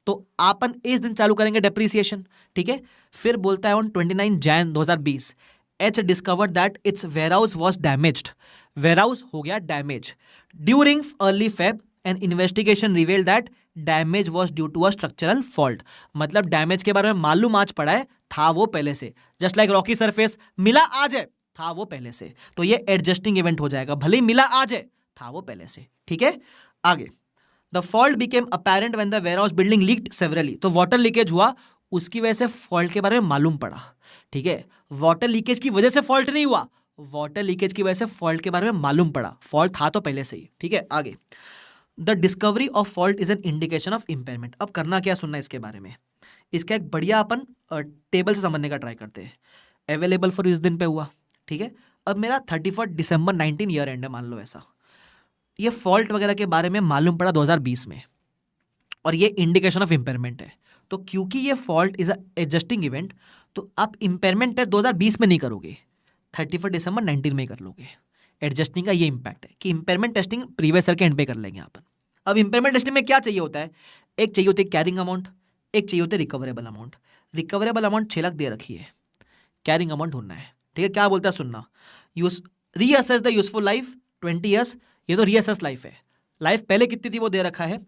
तो आपन इस दिन चालू करेंगे डेप्रिसिएशन. ठीक है. फिर बोलता है on 29 Jan 2020 H discovered that it's warehouse was damaged. Warehouse हो गया damage. During early Feb an investigation revealed that damage was due to a structural fault. मतलब डैमेज के बारे में मालूम आज पड़ा है, था वो पहले से. जस्ट लाइक रॉकी सरफेस मिला आज है, था वो पहले से. तो ये एडजस्टिंग इवेंट हो जाएगा. भले ही मिला आज है, था वो पहले से. ठीक है. आगे. The fault became apparent when the warehouse building leaked severally. तो वाटर लीकेज हुआ, उसकी वजह से फॉल्ट के बारे में मालूम पड़ा. ठीक है. वाटर लीकेज की वजह से फॉल्ट नहीं हुआ, वाटर लीकेज की वजह से फॉल्ट के बारे में मालूम पड़ा. फॉल्ट था तो पहले से ही. ठीक है. आगे. The discovery of fault is an indication of impairment. अब करना क्या सुनना इसके बारे में. इसका एक बढ़िया अपन टेबल से समझने का ट्राई करते हैं. अवेलेबल फॉर इस दिन पे हुआ. ठीक है. अब मेरा 31 December 19 ईयर एंड है, मान लो ऐसा. ये फॉल्ट वगैरह के बारे में मालूम पड़ा 2020 में, और ये इंडिकेशन ऑफ इम्पेयरमेंट है. तो क्योंकि ये फॉल्ट इज एडजस्टिंग इवेंट, तो आप इम्पेयरमेंट टेस्ट 2020 में नहीं करोगे, 31 December 19 में ही कर लोगे. एडजस्टिंग का ये इंपैक्ट है कि इंपेयरमेंट टेस्टिंग प्रीवियस ईयर के एंड पे कर लेंगे अपन. अब इंपेयरमेंट टेस्टिंग में क्या चाहिए होता है? एक चाहिए होती है कैरिंग अमाउंट, एक चाहिए होता है recoverable amount. Recoverable amount 6 lakh दे रखी है, कैरिंग अमाउंट ढूंढना है. ठीक है. क्या बोलता है सुनना. Reassess the useful life 20 years. ये तो रीअसेस लाइफ है. लाइफ पहले कितनी थी वो दे रखा है.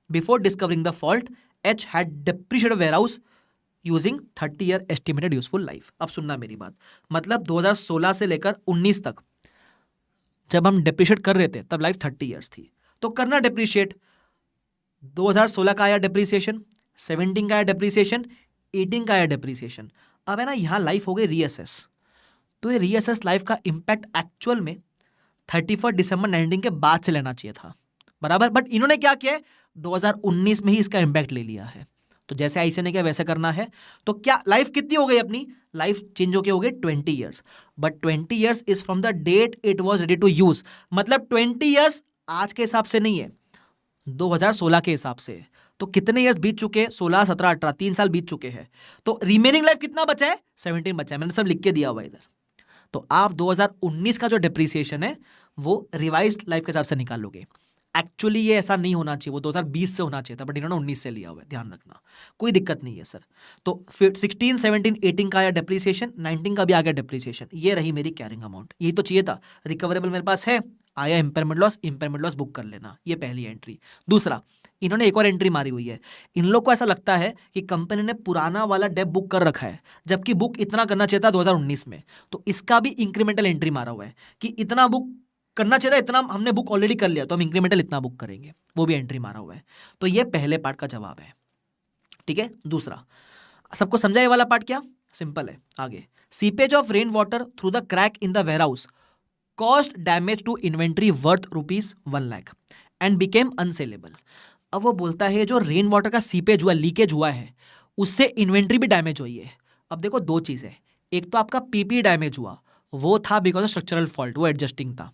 Before discovering the fault H had depreciated warehouse using 30 year estimated useful life. अब सुनना मेरी बात. मतलब 2016 से लेकर 19 तक जब हम डेप्रिशिएट कर रहे थे तब लाइफ 30 years थी, तो करना डेप्रिशिएट. 2016 का आया डेप्रिसिएशन, 17 का आया डेप्रिसिएशन, 18 का आया डेप्रिसिएशन. अब है ना, यहाँ लाइफ हो गई रीअसेस. तो ये रीअसेस लाइफ का इंपैक्ट एक्चुअल में 31 December 19 के बाद से लेना चाहिए था, बराबर. बट इन्होंने क्या किया है, 2019 में ही इसका इंपैक्ट ले लिया है. तो जैसे ऐसे ने क्या वैसे करना है. तो क्या लाइफ कितनी हो गई अपनी? लाइफ चेंज होके हो गई 20 years. But 20 years is from the date it was ready to use. मतलब 20 years आज के हिसाब से नहीं है, 2016 के हिसाब से. तो कितने ईयर्स बीत चुके? 16, 17, 18, 3 साल बीत चुके हैं. तो रिमेनिंग लाइफ कितना बचा है? 17 बचा है. मैंने सब लिख के दिया हुआ इधर. तो आप 2019 का जो डेप्रिसिएशन है वो रिवाइज्ड लाइफ के हिसाब से निकाल लोगे. एक्चुअली ये ऐसा नहीं होना चाहिए, वो 2020 से होना चाहिए था, बट इन्होंने 19 से लिया हुआ है. ध्यान रखना, कोई दिक्कत नहीं है सर. तो फिर 16, 17, 18 का आया डेप्रिसिएशन, 19 का भी आ गया डेप्रिसिएशन. ये रही मेरी कैरिंग अमाउंट. यही तो चाहिए था. रिकवरेबल मेरे पास है, आया इम्पेयरमेंट लॉस बुक कर लेना. ये पहली एंट्री. दूसरा, इन्होंने एक और एंट्री मारी हुई है. इन लोग को ऐसा लगता है कि कंपनी ने पुराना वाला डेप बुक कर रखा है, जबकि बुक इतना करना चाहिए था 2019 में. तो इसका भी इंक्रीमेंटल एंट्री मारा हुआ है कि इतना बुक करना चाहिए था, इतना हमने बुक ऑलरेडी कर लिया, तो हम इंक्रीमेंटल इतना बुक करेंगे. वो भी एंट्री मारा हुआ है. तो ये पहले पार्ट का जवाब है. ठीक है. दूसरा, सबको समझा ये वाला पार्ट क्या? सिंपल है। आगे, seepage of rain water through the crack in the warehouse cost damage to inventory worth ₹1,00,000 and became unsaleable. अब वो बोलता है जो रेन वाटर का सीपेज हुआ, लीकेज हुआ है, उससे इन्वेंट्री भी डैमेज हुई है। अब देखो दो चीज़ है, एक तो आपका पीपी डैमेज हुआ, वो था बिकॉज ऑफ स्ट्रक्चरल फॉल्ट, वो एडजस्टिंग था।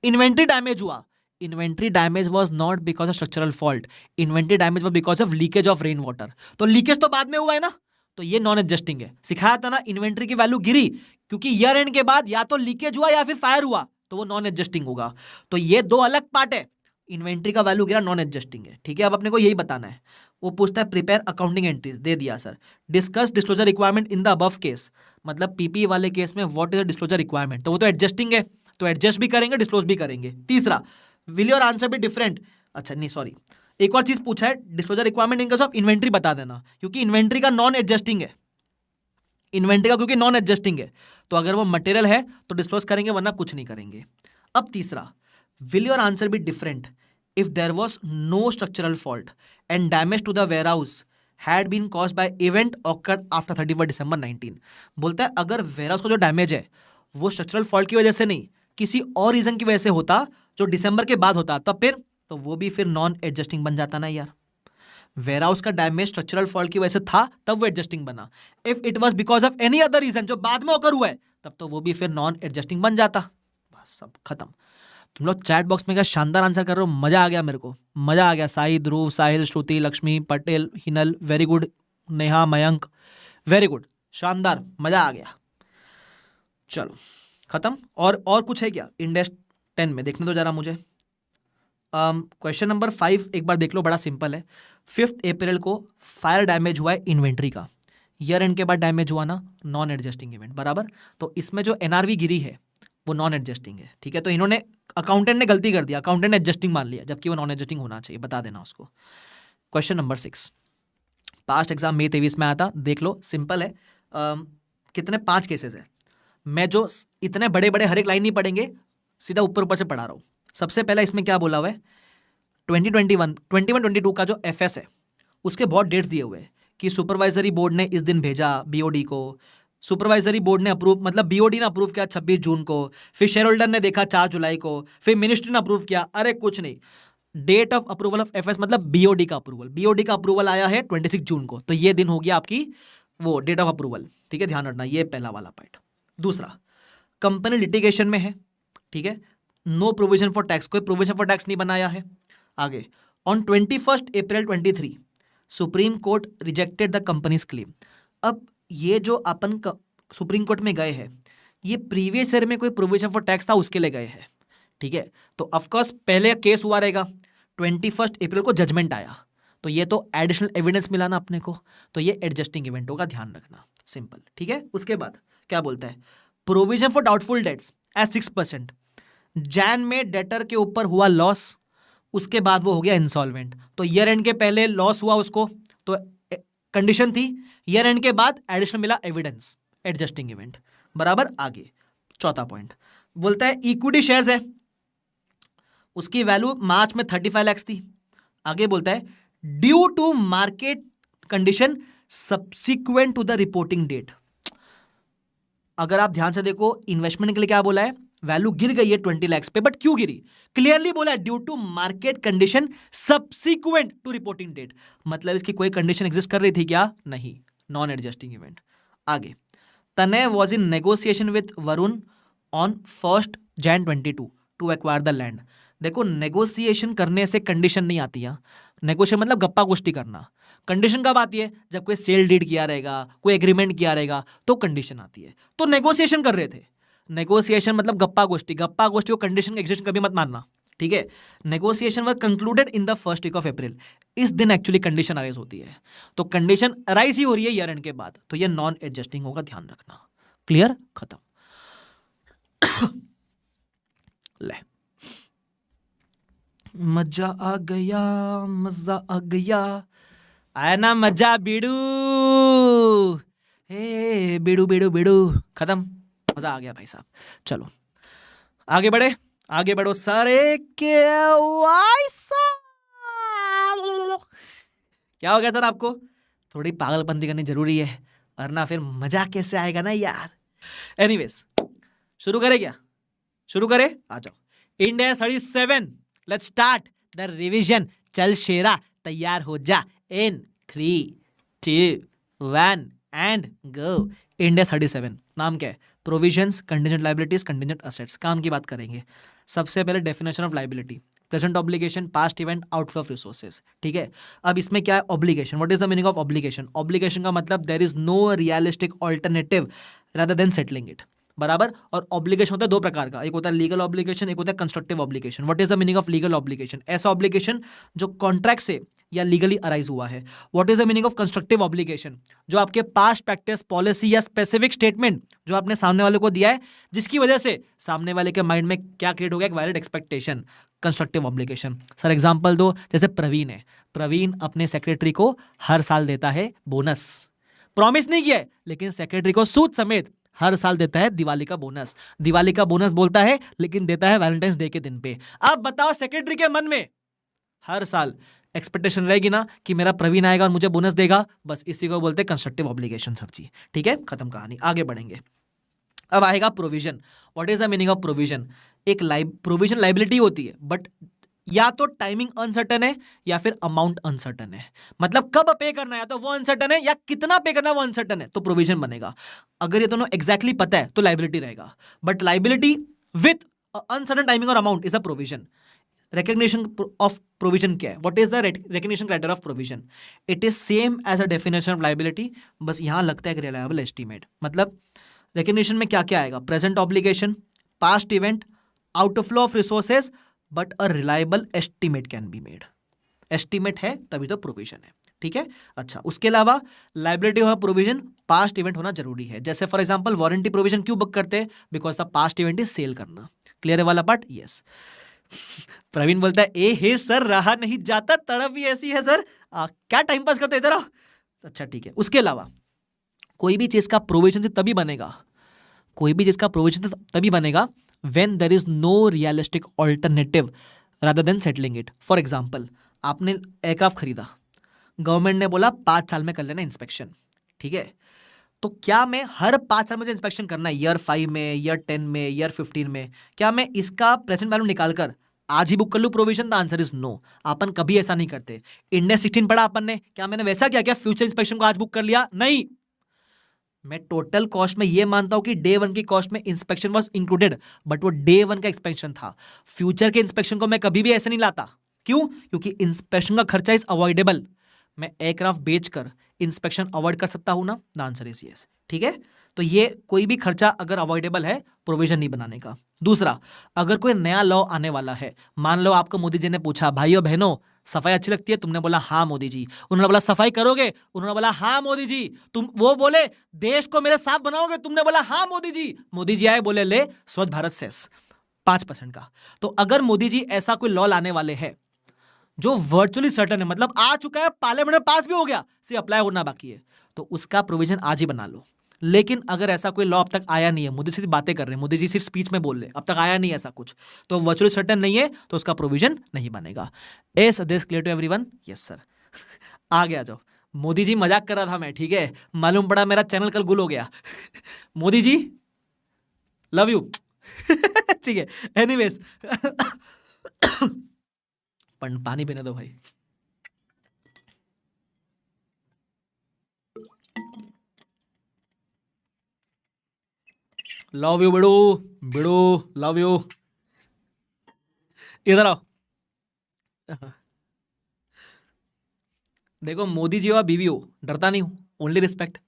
इन्वेंट्री डैमेज हुआ, inventory damage was not because of structural fault, inventory damage was because of leakage of rain water. तो लीकेज तो बाद में हुआ है ना, तो ये नॉन एडजस्टिंग है। सिखाया था ना, इन्वेंट्री की वैल्यू गिरी क्योंकि ईयर एंड के बाद या तो लीकेज हुआ या फिर फायर हुआ, तो वो नॉन एडजस्टिंग होगा। तो ये दो अलग पार्ट है, इन्वेंट्री का वैल्यू गिरा, नॉन एडजस्टिंग है। ठीक है, अब अपने को यही बताना है। वो पूछता है प्रिपेयर अकाउंटिंग एंट्रीज, दे दिया sir. Discuss disclosure requirement in the above case, मतलब पीपी वाले केस में what is the disclosure requirement, तो वो तो एडजस्टिंग है, तो एडजस्ट भी करेंगे, डिस्क्लोज भी करेंगे। तीसरा, will your answer be different, अच्छा नहीं सॉरी, एक और चीज पूछा है, disclosure requirement in case of inventory बता देना, क्योंकि इन्वेंट्री का नॉन एडजस्टिंग है, इन्वेंट्री का क्योंकि नॉन एडजस्टिंग है, तो अगर वो मटेरियल है तो डिस्क्लोज करेंगे, वरना कुछ नहीं करेंगे। अब तीसरा, will your answer be different if there was no structural fault and damage to the warehouse had been caused by event occurred after 31 December 19। बोलता है अगर वेयरहाउस का जो डैमेज है वो स्ट्रक्चरल फॉल्ट की वजह से नहीं, किसी और रीजन की वजह से होता जो दिसंबर के बाद होता, तब फिर तो वो भी फिर नॉन एडजस्टिंग बन जाता ना यार। वेयरहाउस का डैमेज स्ट्रक्चरल फॉल्ट की वजह से था, तब वो एडजस्टिंग बना। If it was because of any other reason, जो बाद में ओकर हुआ है, तब तो वो भी फिर नॉन एडजस्टिंग बन जाता। बस सब खत्म। तुम लोग चैट बॉक्स में क्या शानदार आंसर कर रहे हो, मजा आ गया, मेरे को मजा आ गया। Sai, Dhruv, Sahil, Shruti, Lakshmi, Patel, Hinal, very good. Neha, Mayank, very good, शानदार, मजा आ गया। चलो खत्म। और कुछ है क्या इंडेक्स 10 में, देखने दो जरा मुझे। क्वेश्चन नंबर 5 एक बार देख लो, बड़ा सिंपल है। 5 अप्रैल को फायर डैमेज हुआ है इन्वेंट्री का, ईयर एंड के बाद डैमेज हुआ ना, नॉन एडजस्टिंग इवेंट बराबर। तो इसमें जो एनआरवी गिरी है वो नॉन एडजस्टिंग है। ठीक है, तो इन्होंने, अकाउंटेंट ने गलती कर दिया, अकाउंटेंट ने एडजस्टिंग मान लिया, जबकि वो नॉन एडजस्टिंग होना चाहिए, बता देना उसको। क्वेश्चन नंबर 6 पास्ट एग्जाम मई 23 में आया था, देख लो, सिंपल है। कितने 5 केसेस है, मैं जो इतने बड़े बड़े हर एक लाइन नहीं पढ़ेंगे, सीधा ऊपर ऊपर से पढ़ा रहा हूँ। सबसे पहला इसमें क्या बोला हुआ है, 2021-22 का जो एफएस है उसके बहुत डेट्स दिए हुए हैं कि सुपरवाइजरी बोर्ड ने इस दिन भेजा बीओडी को, सुपरवाइजरी बोर्ड ने अप्रूव, मतलब बीओडी ने अप्रूव किया 26 जून को, फिर शेयर होल्डर ने देखा 4 जुलाई को, फिर मिनिस्ट्री ने अप्रूव किया। अरे कुछ नहीं, date of approval of FS मतलब बीओडी का अप्रूवल, बीओडी का अप्रूवल आया है 26 जून को, तो ये दिन हो गया आपकी वो डेट ऑफ अप्रूवल। ठीक है, ध्यान रखना, ये पहला वाला पार्ट। दूसरा, कंपनी लिटिगेशन में है, ठीक है, नो प्रोविजन फॉर टैक्स, कोई प्रोविजन फॉर टैक्स नहीं बनाया है। आगे, on 21 April 23 supreme court rejected the companies claim. अब ये जो अपन सुप्रीम कोर्ट में गए हैं, ये प्रीवियस ईयर में कोई प्रोविजन फॉर टैक्स था उसके लिए गए हैं। ठीक है, तो ऑफकोर्स पहले केस हुआ रहेगा, 21 अप्रैल को जजमेंट आया, तो ये तो एडिशनल एविडेंस मिला ना अपने को, तो ये एडजस्टिंग इवेंट होगा, ध्यान रखना, सिंपल। ठीक है, उसके बाद क्या बोलता है, provision for doubtful debts at 6%, जैन में डेटर के ऊपर हुआ लॉस, उसके बाद वो हो गया इंसॉल्वेंट, तो ईयर एंड के पहले लॉस हुआ उसको, तो कंडीशन थी, ईयर एंड के बाद एडिशनल मिला एविडेंस, एडजस्टिंग इवेंट बराबर। आगे चौथा पॉइंट बोलता है इक्विटी शेयर्स है, उसकी वैल्यू मार्च में 35 लाख थी। आगे बोलता है due to market condition subsequent to the reporting date. अगर आप ध्यान से देखो, इन्वेस्टमेंट के लिए क्या बोला है, वैल्यू गिर गई है 20 लाख पे, बट क्यों गिरी, क्लियरली बोला है due to market condition subsequent to reporting date, मतलब इसकी कोई कंडीशन एग्जिस्ट कर रही थी क्या, नहीं, नॉन एडजस्टिंग इवेंट। आगे, Tanay was in negotiation with Varun on 1 Jan 22 to acquire the land. देखो, नेगोशिएशन करने से कंडीशन नहीं आती है, नेगोशिएशन मतलब गप्पा गोष्ठी करना, कंडीशन कब आती है, जब कोई सेल डीड किया रहेगा, कोई एग्रीमेंट किया रहेगा, तो कंडीशन आती है। तो नेगोशिएशन कर रहे थे, नेगोशिएशन मतलब गप्पा गोष्ठी को कंडीशन का एग्जिस्ट कभी मत मानना। ठीक है, negotiation were concluded in the first week of April, इस दिन एक्चुअली कंडीशन अराइज होती है, तो कंडीशन अराइज ही हो रही है ईयर एंड के बाद, तो ये नॉन एडजस्टिंग होगा, ध्यान रखना। क्लियर, खत्म। ले, मजा आ गया, मजा आ गया, आया ना मजा बीड़ू, हे बीड़ू बीड़ू बीड़ू, खत्म, मजा आ गया भाई साहब। चलो आगे बढ़े, आगे बढ़ो सारे के क्या हो गया सर आपको, थोड़ी पागलपंती करनी जरूरी है, वरना फिर मजा कैसे आएगा ना यार। एनीवेज, शुरू करें क्या? शुरू करें, आ जाओ। India 37, let's start the revision. चल शेरा, तैयार हो जा। इन 3, 2, 1 एंड गो। इंडिया 37 नाम क्या है? Provisions, contingent liabilities, contingent assets. काम की बात करेंगे। सबसे पहले definition of liability, present obligation, past event, outflow of resources. ठीक है, अब इसमें क्या है? Obligation. What is the meaning of obligation? Obligation का मतलब there is no realistic alternative rather than settling it, बराबर। और ऑब्लिगेशन होता है दो प्रकार का, एक होता है लीगल ऑब्लिगेशन, एक होता है constructive obligation. What is the meaning of legal obligation? ऐसा ऑब्लिगेशन जो कॉन्ट्रैक्ट से या लीगली अराइज हुआ है। What is the meaning of constructive obligation? जो आपके पास्ट प्रैक्टिस, पॉलिसी या स्पेसिफिक स्टेटमेंट जो आपने सामने वाले को दिया है, जिसकी वजह से सामने वाले के माइंड में क्या क्रिएट हो गया? एक valid expectation. Constructive obligation. Sir example दो। जैसे प्रवीण है, प्रवीण अपने सेक्रेटरी को हर साल देता है बोनस। प्रॉमिस नहीं किया है, लेकिन सेक्रेटरी को सूद समेत हर साल देता है दिवाली का बोनस। दिवाली का बोनस बोलता है, लेकिन देता है वैलेंटाइंस डे के दिन पे। अब बताओ, सेक्रेटरी के मन में हर साल एक्सपेक्टेशन रहेगी ना कि मेरा प्रवीण आएगा और मुझे बोनस देगा। बस इसी को बोलते हैं कंस्ट्रक्टिव ऑब्लिगेशन सब चीज। ठीक है, खत्म कहानी, आगे बढ़ेंगे। अब आएगा provision. What is the meaning of provision? एक प्रोविजन लाइबिलिटी होती है, बट या तो टाइमिंग अनसर्टन है या फिर अमाउंट अनसर्टन है। मतलब कब पे करना है, या तो वो अनसर्टन है, या कितना पे करना है वो अनसर्टन है, तो प्रोविजन बनेगा। अगर ये दोनों एग्जैक्टली पता है तो लाइबिलिटी रहेगा, but liability with uncertain timing और amount is a provision. recognition of provision क्या है? what is the recognition criteria of provision? it is same as a definition of liability, बस यहाँ लगता है एक reliable estimate। मतलब recognition में क्या क्या आएगा? present obligation, past event, outflow of resources, but a reliable estimate can be made। estimate है तभी तो provision है। ठीक है, अच्छा, उसके अलावा लाइबिलिटी होना प्रोविजन, पास्ट इवेंट होना जरूरी है। जैसे फॉर एग्जांपल वारंटी प्रोविजन क्यों बुक करते हैं? Because the past event is sale करना। क्लियर है वाला पार्ट? यस। प्रवीण बोलता है, ए हे सर, रहा नहीं जाता, तड़प भी ऐसी है सर, क्या टाइम पास करते इधर आओ। अच्छा ठीक है, उसके अलावा कोई भी चीज का प्रोविजन से तभी बनेगा, कोई भी चीज का प्रोविजन तभी बनेगा when there is no realistic alternative rather than settling it. For example, आपने एयरक्राफ्ट खरीदा, गवर्नमेंट ने बोला 5 साल में कर लेना इंस्पेक्शन। ठीक है, तो क्या मैं हर 5 साल मुझे इंस्पेक्शन करना है, ईयर 5 में, ईयर 10 में, ईयर 15 में, क्या मैं इसका प्रेजेंट वैल्यू निकालकर आज ही बुक कर लूं provision? The answer is no. अपन कभी ऐसा नहीं करते। इंडिया 16 पढ़ा अपन ने, क्या मैंने वैसा क्या फ्यूचर इंस्पेक्शन को आज बुक कर लिया? नहीं, मैं टोटल कॉस्ट में ये मानता हूं कि डे 1 की कॉस्ट में इंस्पेक्शन वॉज इंक्लूडेड, बट वो डे 1 का इंस्पेक्शन था। फ्यूचर के इंस्पेक्शन को मैं कभी भी ऐसे नहीं लाता। क्यों? क्योंकि इंस्पेक्शन का खर्चा इज अवॉइडेबल। मैं एयरक्राफ्ट बेचकर इंस्पेक्शन अवॉइड कर सकता हूं ना? The answer is yes. ठीक है, तो ये कोई भी खर्चा अगर अवॉइडेबल है, प्रोविजन नहीं बनाने का। दूसरा, अगर कोई नया लॉ आने वाला है, मान लो आपको मोदी जी ने पूछा, भाइयों बहनों सफाई अच्छी लगती है? तुमने बोला हाँ मोदी जी। उन्होंने बोला सफाई करोगे? उन्होंने बोला हाँ मोदी जी। तुम वो बोले देश को मेरे साथ बनाओगे? तुमने बोला हाँ मोदी जी। मोदी जी आए, बोले ले स्वच्छ भारत सेस 5% का। तो अगर मोदी जी ऐसा कोई लॉ लाने वाले हैं जो वर्चुअली सर्टन है, मतलब आ चुका है, पार्लियामेंट में पास भी हो गया, सिर्फ अप्लाई होना बाकी है, तो उसका प्रोविजन आज ही बना लो। लेकिन अगर ऐसा कोई लॉ अब तक आया नहीं है, मोदी सिर्फ बातें कर रहे हैं, मोदी जी सिर्फ स्पीच में बोल रहे हैं, अब तक आया नहीं ऐसा कुछ, तो वर्चुअली सर्टन नहीं है, तो उसका प्रोविजन नहीं बनेगा। Is this clear to everyone? Yes sir. आगे आ जाओ। मोदी जी मजाक कर रहा था मैं, ठीक है, मालूम पड़ा मेरा चैनल कल गुल हो गया। Modi ji love you. ठीक है, एनीवेज। पानी पीने दो भाई। लव यू बिड़ू, बिड़ू लव यू। इधर आओ। देखो, मोदी जी हो बीवी हो, डरता नहीं हूं, only respect.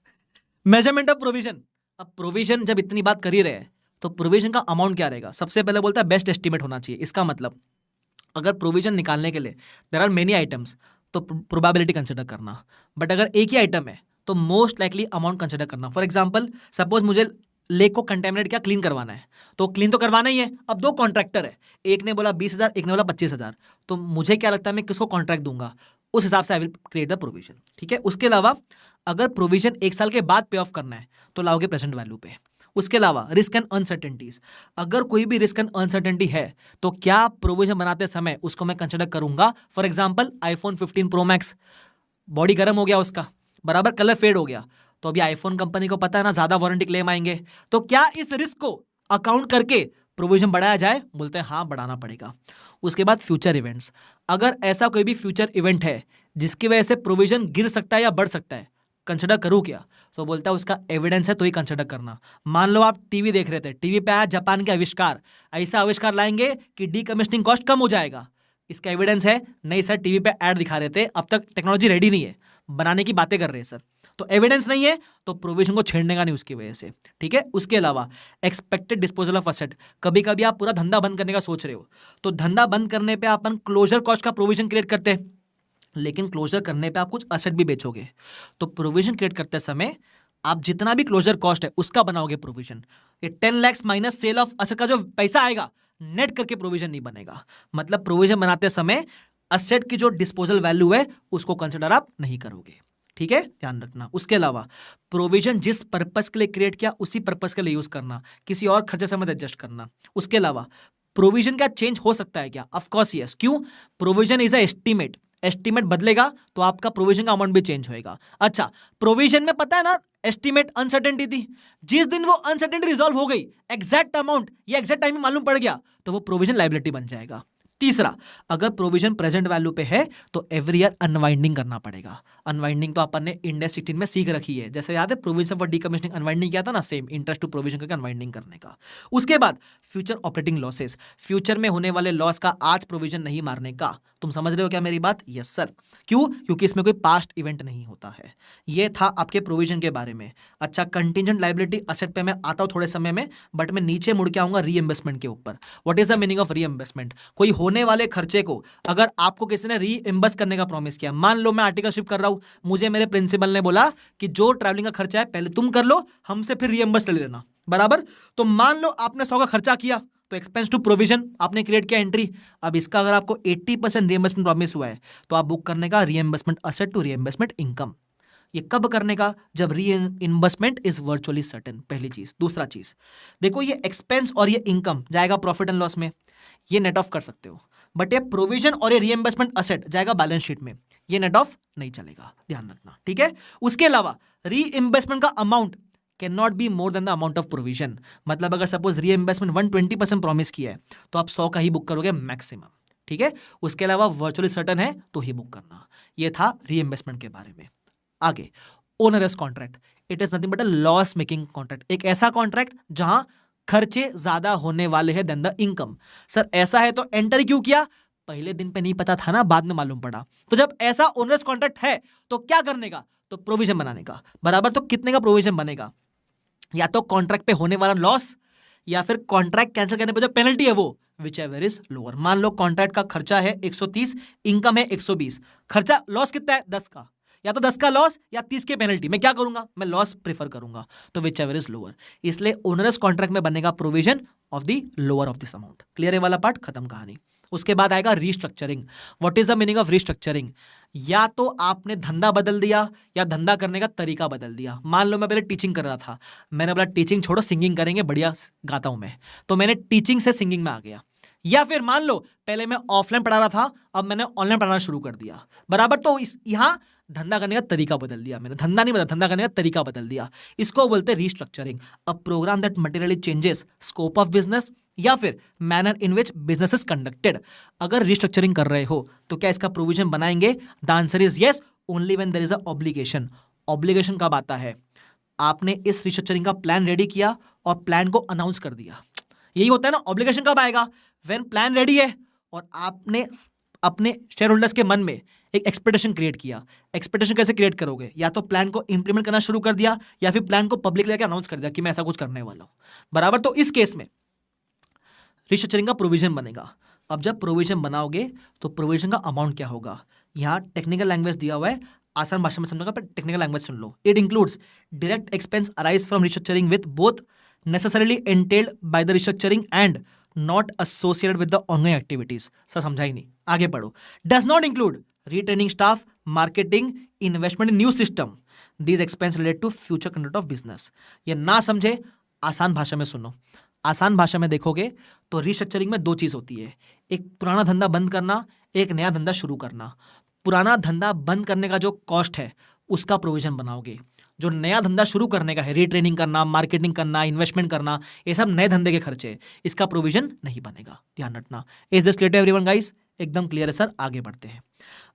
Measurement of provision. अब प्रोविजन जब इतनी बात कर ही रहे हैं, तो प्रोविजन का अमाउंट क्या रहेगा? सबसे पहले बोलता है बेस्ट एस्टिमेट होना चाहिए। इसका मतलब अगर प्रोविजन निकालने के लिए देयर आर मेनी आइटम्स, तो प्रोबेबिलिटी कंसिडर करना, बट अगर एक ही आइटम है तो मोस्ट लाइकली अमाउंट कंसिडर करना। फॉर एग्जांपल, सपोज मुझे लेक को कंटेमिनेट क्या क्लीन करवाना है, तो क्लीन तो करवाना ही है। अब 2 कॉन्ट्रैक्टर है, एक ने बोला 20,000, एक ने बोला 25,000, तो मुझे क्या लगता है मैं किसको कॉन्ट्रैक्ट दूंगा, उस हिसाब से I will create the provision. ठीक है, उसके अलावा अगर प्रोविजन 1 साल के बाद पे ऑफ करना है तो लाओगे प्रेजेंट वैल्यू पे। उसके अलावा रिस्क एंड अनसर्टेनिटीज, अगर कोई भी रिस्क एंड अनसर्टेनिटी है तो क्या प्रोविजन बनाते समय उसको मैं कंसिडर करूंगा। For example, iPhone 15 pro max, body गर्म हो गया उसका, बराबर, कलर फेड हो गया, तो अभी आईफोन कंपनी को पता है ना ज्यादा वारंटी क्लेम आएंगे, तो क्या इस रिस्क को अकाउंट करके प्रोविजन बढ़ाया जाए? बोलते हैं हाँ बढ़ाना पड़ेगा। उसके बाद फ्यूचर इवेंट्स, अगर ऐसा कोई भी फ्यूचर इवेंट है जिसकी वजह से प्रोविजन गिर सकता है या बढ़ सकता है, कंसिडर करूँ क्या? तो बोलता है उसका एविडेंस है तो ही कंसिडर करना। मान लो आप टीवी देख रहे थे, टीवी पे आया जापान के आविष्कार, ऐसा आविष्कार लाएंगे कि डीकमिशनिंग कॉस्ट कम हो जाएगा, इसका एविडेंस है? नहीं सर, टीवी पे ऐड दिखा रहे थे, अब तक टेक्नोलॉजी रेडी नहीं है, बनाने की बातें कर रहे हैं सर। तो एविडेंस नहीं है तो प्रोविजन को छेड़ने का नहीं उसकी वजह से, ठीक है। उसके अलावा एक्सपेक्टेड डिस्पोजल ऑफ असेट, कभी कभी आप पूरा धंधा बंद करने का सोच रहे हो, तो धंधा बंद करने पे अपन क्लोजर कॉस्ट का प्रोविजन क्रिएट करते हैं, लेकिन क्लोजर करने पे आप कुछ असेट भी बेचोगे, तो प्रोविजन क्रिएट करते समय आप जितना भी क्लोजर कॉस्ट है उसका बनाओगे प्रोविजन। ये 10 lakh minus cell of asset का जो पैसा आएगा नेट करके प्रोविजन नहीं बनेगा। मतलब प्रोविजन बनाते समय असेट की जो डिस्पोजल वैल्यू है उसको कंसिडर आप नहीं करोगे, ठीक है, ध्यान रखना। उसके अलावा प्रोविजन जिस पर्पस के लिए क्रिएट किया उसी पर्पस के लिए यूज करना, किसी और खर्चे से मत एडजस्ट करना। उसके अलावा प्रोविजन क्या चेंज हो सकता है क्या? Of course yes. क्यों? Provision is a estimate, estimate बदलेगा तो आपका प्रोविजन का अमाउंट भी चेंज होएगा। अच्छा, प्रोविजन में पता है ना एस्टीमेट अनसर्टेनिटी थी, जिस दिन वो अनसर्टेनिटी रिजॉल्व हो गई, एग्जैक्ट अमाउंट या एग्जैक्ट टाइमिंग मालूम पड़ गया, तो वो प्रोविजन लायबिलिटी बन जाएगा। तीसरा, अगर प्रोविजन प्रेजेंट वैल्यू पे है तो एवरी ईयर अनवाइंडिंग करना पड़ेगा। अनवाइंडिंग तो अपन ने इंडेक्स 16 में सीख रखी है, जैसे याद है प्रोविजन फॉर डीकमिशनिंग अनवाइंडिंग किया था ना, सेम इंटरेस्ट टू प्रोविजन करके अनवाइंडिंग करने का। उसके बाद फ्यूचर ऑपरेटिंग लॉसेस, फ्यूचर में होने वाले लॉस का आज प्रोविजन नहीं मारने का। तुम समझ रहे हो क्या मेरी बात? Yes sir. क्यों? क्योंकि इसमें कोई पास्ट इवेंट नहीं होता है। ये था आपके प्रोविजन के बारे में। अच्छा, कंटिजेंट लायबिलिटी असेट पे मैं आता हूं थोड़े समय में, बट मैं नीचे मुड़ के आऊंगा रीइंबर्समेंट के ऊपर। What is the meaning of reimbursement? कोई होने वाले खर्चे को अगर आपको किसी ने रीइंबर्स करने का प्रॉमिस किया, मान लो मैं आर्टिकलशिप कर रहा हूं, मुझे मेरे प्रिंसिपल ने बोला कि जो ट्रैवलिंग का खर्चा है पहले तुम कर लो, हमसे फिर रीइंबर्स ले लेना, बराबर। तो मान लो आपने 100 का खर्चा किया, तो एक्सपेंस टू प्रोविजन आपने क्रिएट किया एंट्री। अब इसका अगर आपको 80% रीइंबर्समेंट प्रॉमिस हुआ है तो आप बुक करने का reimbursement asset to reimbursement income. ये कब करने का? जब रीइंबर्समेंट इज वर्चुअली सर्टेन, पहली चीज। दूसरा चीज देखो, ये एक्सपेंस और ये इनकम जाएगा प्रॉफिट एंड लॉस में, ये नेट ऑफ कर सकते हो, बट ये प्रोविजन और ये रीइंबर्समेंट असेट जाएगा बैलेंस शीट में, ये नेट ऑफ नहीं चलेगा, ध्यान रखना, ठीक है। उसके अलावा रीइंबर्समेंट का amount can not be more than the amount of provision. मतलब अगर सपोज रीइंबर्समेंट 120% प्रॉमिस किया है तो आप 100 का ही बुक करोगे मैक्सिमम, ठीक है। उसके अलावा वर्चुअली सर्टेन है तो ही बुक करना। ये था रीइंबर्समेंट के बारे में। आगे, onerous contract, it is nothing but a loss making contract. एक ऐसा कॉन्ट्रैक्ट जहां खर्चे ज्यादा होने वाले हैं देन द इनकम। सर ऐसा है तो एंटर क्यों किया? पहले दिन पे नहीं पता था ना, बाद में मालूम पड़ा। तो जब ऐसा ओनरस कॉन्ट्रैक्ट है तो क्या करने का? तो प्रोविजन बनाने का, बराबर। तो कितने का प्रोविजन बनेगा? या तो कॉन्ट्रैक्ट पे होने वाला लॉस या फिर कॉन्ट्रैक्ट कैंसिल करने पे जो पेनल्टी है वो, विच एवर इज लोअर। मान लो कॉन्ट्रैक्ट का खर्चा है 130, इनकम है 120, खर्चा लॉस कितना है 10 का, या तो 10 का लॉस या 30 के पेनल्टी, मैं क्या करूंगा? मैं लॉस प्रेफर करूंगा, तो विच एवर इज लोअर। इसलिए ओनरस कॉन्ट्रैक्ट में बनेगा provision of the lower of this amount. Clear है वाला पार्ट? खत्म कहानी। उसके बाद आएगा restructuring. What is the meaning of restructuring? या तो आपने धंधा बदल दिया या धंधा करने का तरीका बदल दिया। मान लो मैं पहले टीचिंग कर रहा था, मैंने बोला टीचिंग छोड़ो सिंगिंग करेंगे, बढ़िया गाता हूं मैं, तो मैंने टीचिंग से सिंगिंग में आ गया। या फिर मान लो पहले मैं ऑफलाइन पढ़ा रहा था, अब मैंने ऑनलाइन पढ़ाना शुरू कर दिया, बराबर। तो इस यहां धंधा करने का तरीका बदल दिया मैंने, धंधा नहीं बदला, धंधा करने का तरीका बदल दिया। इसको बोलते हैं restructuring. A program that materially changes scope of business या फिर manner in which business is conducted. अगर रीस्ट्रक्चरिंग कर रहे हो तो क्या इसका प्रोविजन बनाएंगे? The answer is yes, only when there is a obligation. Obligation कब आता है? आपने इस रीस्ट्रक्चरिंग का प्लान रेडी किया और प्लान को अनाउंस कर दिया, यही होता है ना। ऑब्लिगेशन कब आएगा? व्हेन प्लान रेडी है और आपने अपने शेयर होल्डर्स के मन में एक एक्सपेक्टेशन क्रिएट किया। एक्सपेक्टेशन कैसे क्रिएट करोगे? या तो प्लान को इंप्लीमेंट करना शुरू कर दिया या फिर प्लान को पब्लिक लेके अनाउंस कर दिया कि मैं ऐसा कुछ करने वाला हूं, बराबर। तो इस केस में रीस्ट्रक्चरिंग का प्रोविजन बनेगा। अब जब प्रोविजन बनाओगे तो प्रोविजन का अमाउंट क्या होगा? यहाँ टेक्निकल लैंग्वेज दिया हुआ है, आसान भाषा में समझोगा पर टेक्निकल लैंग्वेज सुन लो। It includes direct expense arise from restructuring with both necessarily entailed by the restructuring and not associated with the ongoing activities. Sir समझा ही नहीं, आगे पढ़ो। Does not include retraining staff, marketing, investment in new system, these expense related to future conduct of business. ये ना समझे, आसान भाषा में सुनो। आसान भाषा में देखोगे तो रीस्ट्रक्चरिंग में दो चीज होती है, एक पुराना धंधा बंद करना, एक नया धंधा शुरू करना। पुराना धंधा बंद करने का जो कॉस्ट है उसका प्रोविजन बनाओगे। जो नया धंधा शुरू करने का है, रीट्रेनिंग करना, मार्केटिंग करना, इन्वेस्टमेंट करना, ये सब नए धंधे के खर्चे, इसका प्रोविजन नहीं बनेगा, ध्यान रखना। Is this clear everyone guys? एकदम क्लियर है सर। आगे बढ़ते हैं।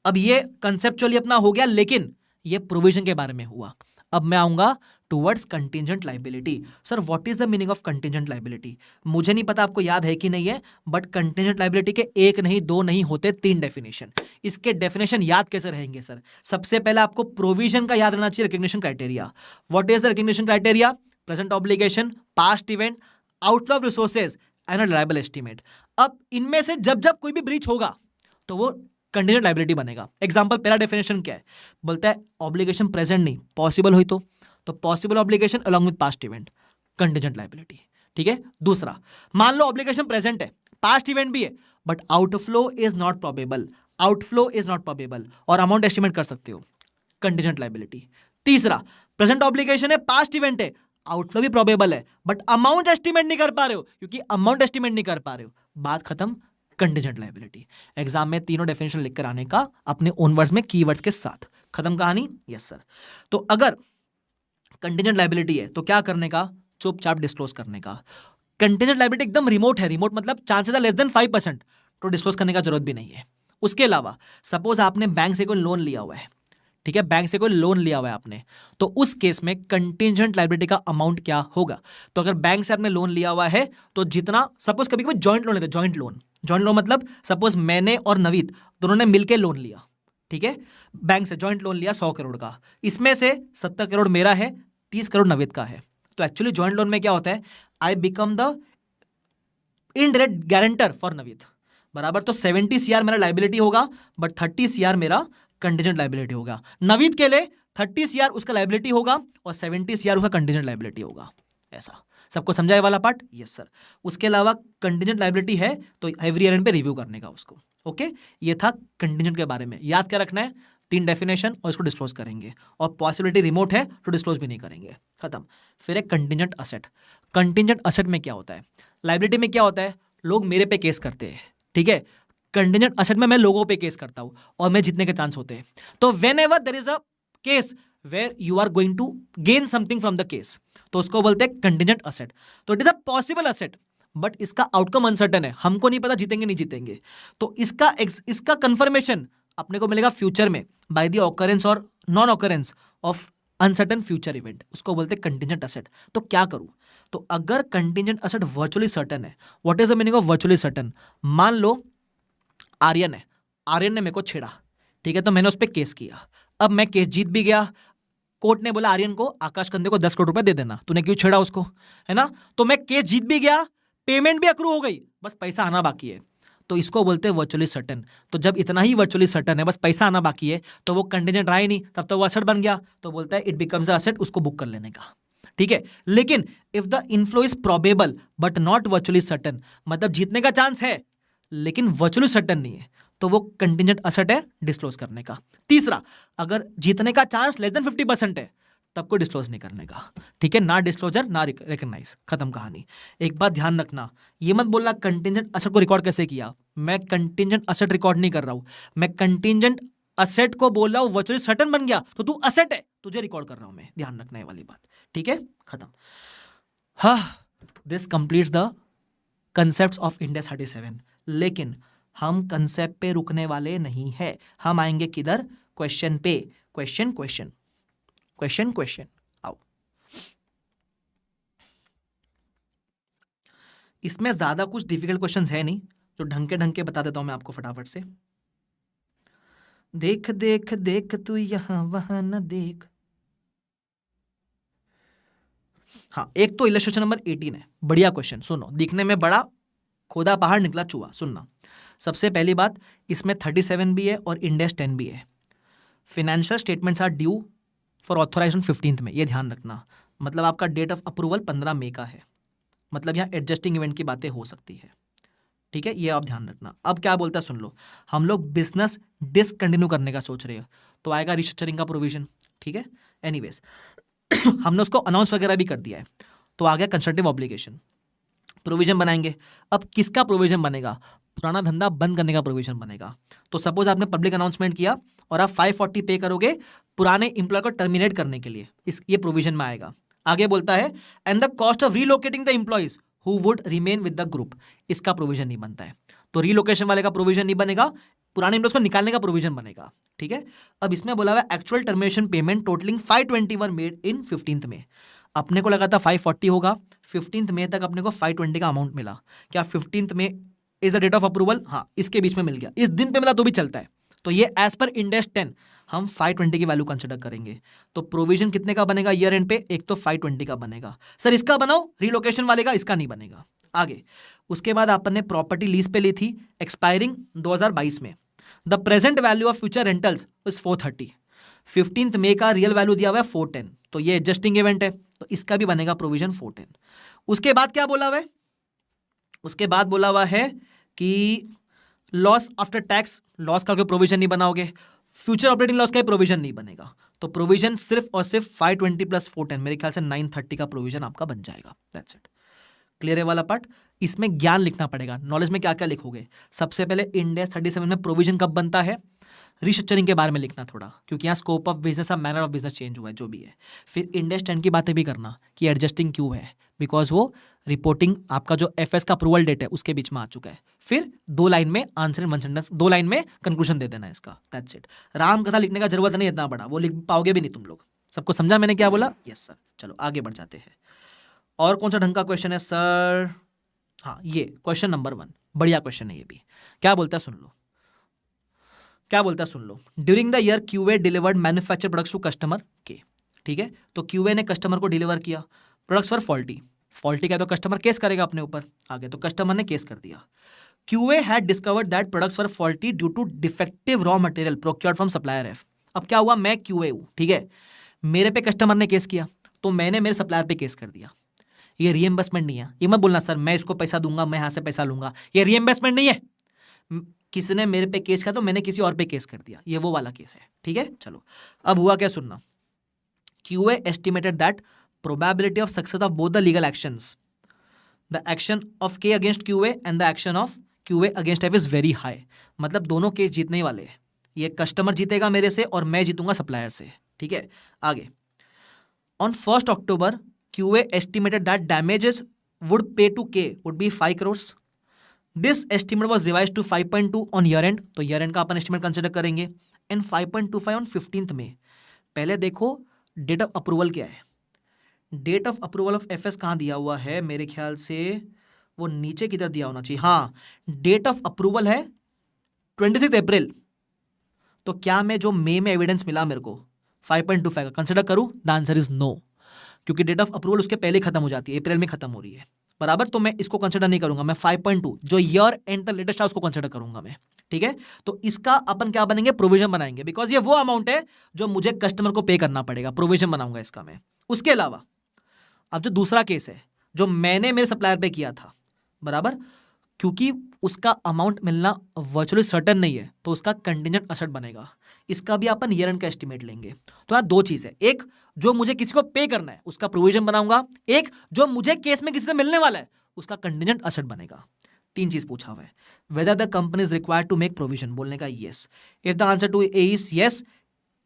अब ये कंसेप्चुअली अपना हो गया, लेकिन ये प्रोविजन के बारे में हुआ। अब मैं आऊंगा towards contingent liability. Sir what is the meaning of contingent liability? मुझे नहीं पता आपको याद है कि नहीं है, बट कंटिजेंट लाइबिलिटी के एक नहीं, दो नहीं होते, 3 डेफिनेशन। इसके डेफिनेशन याद कैसे रहेंगे सर? सबसे पहले आपको प्रोविजन का याद रहना चाहिए, recognition criteria. What is the recognition criteria? Present obligation, past event, outflow of resources and a reliable estimate. अब इनमें से जब जब कोई भी ब्रीच होगा तो वो कंटिजेंट लाइबिलिटी बनेगा। एग्जांपल, पहला डेफिनेशन क्या है? बोलता है ऑब्लिगेशन प्रेजेंट नहीं, पॉसिबल हुई तो possible obligation along with past event, contingent liability. ठीक है। दूसरा, मान लो ऑब्लिगेशन प्रेजेंट है, पास्ट इवेंट भी है, but outflow is not probable, outflow is not probable, और अमाउंट एस्टिमेट कर सकते हो, कंटिजेंट लाइबिलिटी। तीसरा, प्रेजेंट ऑब्लिगेशन है, पास्ट इवेंट है, आउटफ्लो भी प्रोबेबल है, बट अमाउंट एस्टिमेट नहीं कर पा रहे हो, क्योंकि अमाउंट एस्टिमेट नहीं कर पा रहे हो, बात खत्म, कंटिजेंट लाइबिलिटी। एग्जाम में तीनों डेफिनेशन लिखकर आने का, अपने ओन वर्ड्स में, कीवर्ड्स के साथ, खत्म कहानी। Yes sir. तो अगर कंटिजेंट लाइबिलिटी है तो क्या करने का? चुपचाप डिस्क्लोज करने का। कंटिजेंट लाइबिलिटी एकदम रिमोट है, रिमोट मतलब चांसेस आर लेस देन 5%, तो डिस्क्लोज करने का जरूरत भी नहीं है। उसके अलावा सपोज आपने बैंक से कोई लोन लिया हुआ है, ठीक है, बैंक से कोई लोन लिया हुआ है आपने, तो उस केस में कंटिजेंट लाइबिलिटी का अमाउंट क्या होगा? तो अगर बैंक से आपने लोन लिया हुआ है तो जितना, सपोज कभी कभी जॉइंट लोन लेते हैं, जॉइंट लोन मतलब सपोज मैंने और नवीद दोनों ने मिलकर लोन लिया, ठीक है, बैंक से जॉइंट लोन लिया 100 करोड़ का, इसमें से 70 करोड़ मेरा है, 30 करोड़ नवीद का है। तो एक्चुअली जॉइंट लोन में क्या होता है? I become the indirect guarantor for Naveed, बराबर। तो 70 CR मेरा लाइबिलिटी होगा, बट 30 CR मेरा कंटिजेंट लाइबिलिटी होगा। नवीद के लिए 30 CR उसका लाइबिलिटी होगा और 70 CR उसका कंटिजेंट लाइबिलिटी होगा। ऐसा सबको समझाए वाला पार्ट? Yes sir. उसके अलावा कंटिजेंट लाइबिलिटी है तो एवरी ईयर एंड पे रिव्यू करने का उसको। ओके, ये था कंटिजेंट के बारे में। याद क्या रखना है? 3 डेफिनेशन, और इसको डिस्क्लोज करेंगे, और पॉसिबिलिटी रिमोट है तो डिस्क्लोज भी नहीं करेंगे, खत्म। फिर एक कंटिजेंट असेट। कंटिजेंट असेट में क्या होता है? लाइबिलिटी में क्या होता है? लोग मेरे पे केस करते हैं, ठीक है, कंटिजेंट असेट में मैं लोगों पे केस करता हूं और मैं जीतने के चांस होते हैं। तो whenever there is a case where you are going to gain something from the case, तो उसको बोलते हैं कंटिजेंट असेट। तो it is a possible asset, but इसका आउटकम अनसर्टन है, हमको नहीं पता जीतेंगे नहीं जीतेंगे। तो इसका कंफर्मेशन अपने को मिलेगा फ्यूचर में बाय द ऑकरेंस और non occurrence of uncertain future event, उसको बोलते हैं कंटिजेंट असेट। तो क्या करूं? तो अगर कंटिजेंट असेट वर्चुअली सर्टन है, what is the meaning of virtually certain? मान लो आर्यन है, आर्यन ने मेरे को छेड़ा, ठीक है, तो मैंने उस पर केस किया। अब मैं केस जीत भी गया, कोर्ट ने बोला आर्यन को, आकाश कंदे को 10 करोड़ रुपए दे देना, तूने क्यों छेड़ा उसको, है ना। तो मैं केस जीत भी गया, पेमेंट भी अक्रू हो गई, बस पैसा आना बाकी है, तो इसको बोलते हैं वर्चुअली सर्टन। तो जब इतना ही वर्चुअली सर्टन है, बस पैसा आना बाकी है, तो वो कंटिजेंट रहा ही नहीं, तब तो वो असेट बन गया, तो बोलता है इट बिकम्स अ असेट, उसको बुक कर लेने का, ठीक है। लेकिन if the inflow is probable but not virtually certain, मतलब जीतने का चांस है लेकिन वर्चुअली सर्टन नहीं है, तो वो कंटिजेंट असेट है, डिस्क्लोज करने का। तीसरा, अगर जीतने का चांस लेस देन 50% है, तब को डिस्क्लोज नहीं करने का, ठीक है, ना डिस्क्लोजर ना रिकॉग्नाइज, खत्म कहानी। एक बात ध्यान रखना, ये मत बोलना कंटिजेंट असेट को रिकॉर्ड कैसे किया, मैं कंटिजेंट असेट रिकॉर्ड नहीं कर रहा हूं, मैं कंटिजेंट असेट को बोल रहा हूं वर्चुअली सर्टन बन गया तो तू असेट है, तुझे रिकॉर्ड कर रहा हूं मैं, ध्यान रखना है वाली बात, ठीक है, खत्म। हाँ, this completes the concept of India 37। लेकिन हम कंसेप्ट पे रुकने वाले नहीं है, हम आएंगे किधर? क्वेश्चन पे। क्वेश्चन आओ। इसमें ज्यादा कुछ डिफिकल्ट क्वेश्चंस है नहीं, जो ढंग के बता देता हूं मैं आपको फटाफट से। देख देख देख तू यहां वहां न देख। हाँ, एक तो इलस्ट्रेशन नंबर 18 है, बढ़िया क्वेश्चन, सुनो, दिखने में बड़ा, खोदा पहाड़ निकला चूहा। सुनना, सबसे पहली बात, इसमें 37 भी है और इंडेक्स 10 भी है। Financial statements are due for authorization 15th में, ये ध्यान रखना, मतलब आपका डेट ऑफ अप्रूवल 15 मई का है, मतलब यहाँ एडजस्टिंग इवेंट की बातें हो सकती है, ठीक है, ये आप ध्यान रखना। अब क्या बोलता है सुन लो, हम लोग बिजनेस डिसकंटिन्यू करने का सोच रहे हो, तो आएगा रिस्ट्रक्चरिंग का प्रोविजन, ठीक है। एनीवेज हमने उसको अनाउंस वगैरह भी कर दिया है, तो आ गया कंस्ट्रक्टिव ऑब्लिगेशन, प्रोविजन बनाएंगे। अब किसका प्रोविजन बनेगा? पुराना धंधा बंद करने का प्रोविजन बनेगा। तो सपोज आपने पब्लिक अनाउंसमेंट किया और आप 540 पे करोगे पुराने एम्प्लॉय को टर्मिनेट करने के लिए, ये प्रोविजन में आएगा। आगे बोलता है and the cost of relocating the employees who would remain with the group, इसका प्रोविजन नहीं बनता है। तो रीलोकेशन वाले का प्रोविजन नहीं बनेगा, पुराने एम्प्लॉइज को निकालने का प्रोविजन बनेगा। ठीक है, अब इसमें बोला हुआ actual termination payment totalling 521 made in 15th में। अपने को लगा था 540 होगा, 15th में तक अपने को 520 का अमाउंट मिला। क्या 15th में is the date of approval? हाँ, इसके बीच में मिल गया, इस दिन पे मिला तो भी चलता है। तो ये एज पर इंड एस 10 हम 520 की वैल्यू कंसिडर करेंगे। तो प्रोविजन कितने का बनेगा ईयर एंड पे? एक तो 520 का बनेगा। सर इसका बनाओ, रीलोकेशन वाले का, इसका नहीं बनेगा। आगे उसके बाद आपने ने प्रॉपर्टी लीज पे ली थी एक्सपायरिंग 2022 में। The present value of future rentals is 430। 15th मई का रियल वैल्यू दिया हुआ है 410, तो ये एडजस्टिंग इवेंट है, तो इसका भी बनेगा प्रोविजन 410। उसके बाद क्या बोला हुआ है? उसके बाद बोला हुआ है कि लॉस आफ्टर टैक्स, लॉस का कोई प्रोविजन नहीं बनाओगे, फ्यूचर ऑपरेटिंग लॉस का प्रोविजन नहीं बनेगा। तो प्रोविजन सिर्फ और सिर्फ 520 प्लस 410, मेरे ख्याल से 930 का प्रोविजन आपका बन जाएगा। That's it. क्लियर है वाला पार्ट? इसमें ज्ञान लिखना पड़ेगा, नॉलेज में क्या क्या लिखोगे। सबसे पहले इंड एस 37 में प्रोविजन कब बनता है, रिस्ट्रक्चरिंग के बारे में लिखना थोड़ा, क्योंकि यहाँ स्कोप ऑफ बिजनेस और मैनर ऑफ बिजनेस चेंज हुआ है जो भी है। फिर इंड एस 10 की बातें भी करना कि एडजस्टिंग क्यों है, बिकॉज वो रिपोर्टिंग आपका जो एफएस का अप्रूवल डेट है उसके बीच में आ चुका है। फिर 2 लाइन में आंसर इन 1 सेंटेंस, 2 लाइन में कंक्लूजन दे देना है इसका। That's it. राम कथा लिखने का जरूरत नहीं इतना बड़ा, वो लिख पाओगे भी नहीं तुम लोग। सबको समझा मैंने क्या बोला? Yes sir. चलो आगे बढ़ जाते हैं। और कौन सा ढंग का क्वेश्चन है सर? हाँ, ये क्वेश्चन नंबर 1 बढ़िया क्वेश्चन है ये भी। क्या बोलता है सुन लो, क्या बोलता है सुन लो। During the year QA delivered manufacture products to customer K. ठीक है, तो क्यूए ने कस्टमर को डिलीवर किया, प्रोडक्ट्स फॉर फॉल्टी। फॉल्टी का तो कस्टमर केस करेगा अपने ऊपर। आगे तो कस्टमर ने केस कर दिया। QA had discovered that products for faulty due to defective raw material procured from supplier F. अब क्या हुआ, मैं क्यूए हूं, ठीक है, मेरे पे कस्टमर ने केस किया, तो मैंने मेरे सप्लायर पे केस कर दिया। ये रीएम्बर्समेंट नहीं है, ये मत बोलना सर मैं इसको पैसा दूंगा, मैं यहाँ से पैसा लूंगा, ये रीएम्बर्समेंट नहीं है। किसी ने मेरे पे केस किया तो मैंने किसी और पे केस कर दिया, ये वो वाला केस है। ठीक है, चलो अब हुआ क्या सुनना। QA estimated that probability of success of both the legal actions, the action of K against QA and the action of QA against F is very high. मतलब दोनों केस जीतने वाले हैं, ये कस्टमर जीतेगा मेरे से और मैं जीतूंगा सप्लायर से। ठीक है, आगे on 1 October QA estimated that damages would pay to K would be 5 crores. This estimate was revised to 5.2 on year end, तो year end का अपन estimate consider करेंगे, and 5.25 on 15th में। पहले देखो डेट ऑफ अप्रूवल क्या है। Date of approval of FS कहाँ दिया हुआ है? मेरे ख्याल से वो नीचे किधर दिया होना चाहिए। हाँ, डेट ऑफ अप्रूवल है 26 अप्रैल। तो क्या मैं जो मई में एविडेंस मिला मेरे को 5.25 का कंसिडर करूं? द आंसर इज नो, क्योंकि डेट ऑफ अप्रूवल उसके पहले खत्म हो जाती है, अप्रैल में खत्म हो रही है बराबर। तो मैं इसको कंसिडर नहीं करूंगा, मैं 5.2 जो ईयर एंड तक लेटेस्ट है उसको कंसिडर करूंगा मैं। ठीक है, तो इसका अपन क्या बनेंगे? प्रोविजन बनाएंगे, बिकॉज ये वो अमाउंट है जो मुझे कस्टमर को पे करना पड़ेगा, प्रोविजन बनाऊंगा इसका मैं। उसके अलावा अब जो दूसरा केस है जो मैंने मेरे सप्लायर पे किया था बराबर, क्योंकि उसका अमाउंट मिलना वर्चुअली सर्टेन नहीं है तो उसका कंटिजेंट असेट बनेगा, इसका भी अपन ईयर एंड का एस्टिमेट लेंगे। तो यहाँ 2 चीज है, एक जो मुझे किसी को पे करना है उसका प्रोविजन बनाऊंगा, एक जो मुझे केस में किसी से मिलने वाला है उसका कंटिजेंट असेट बनेगा। 3 चीज पूछा हुआ है। Whether the company is required to make provision, बोलने का yes. If the answer to A is yes,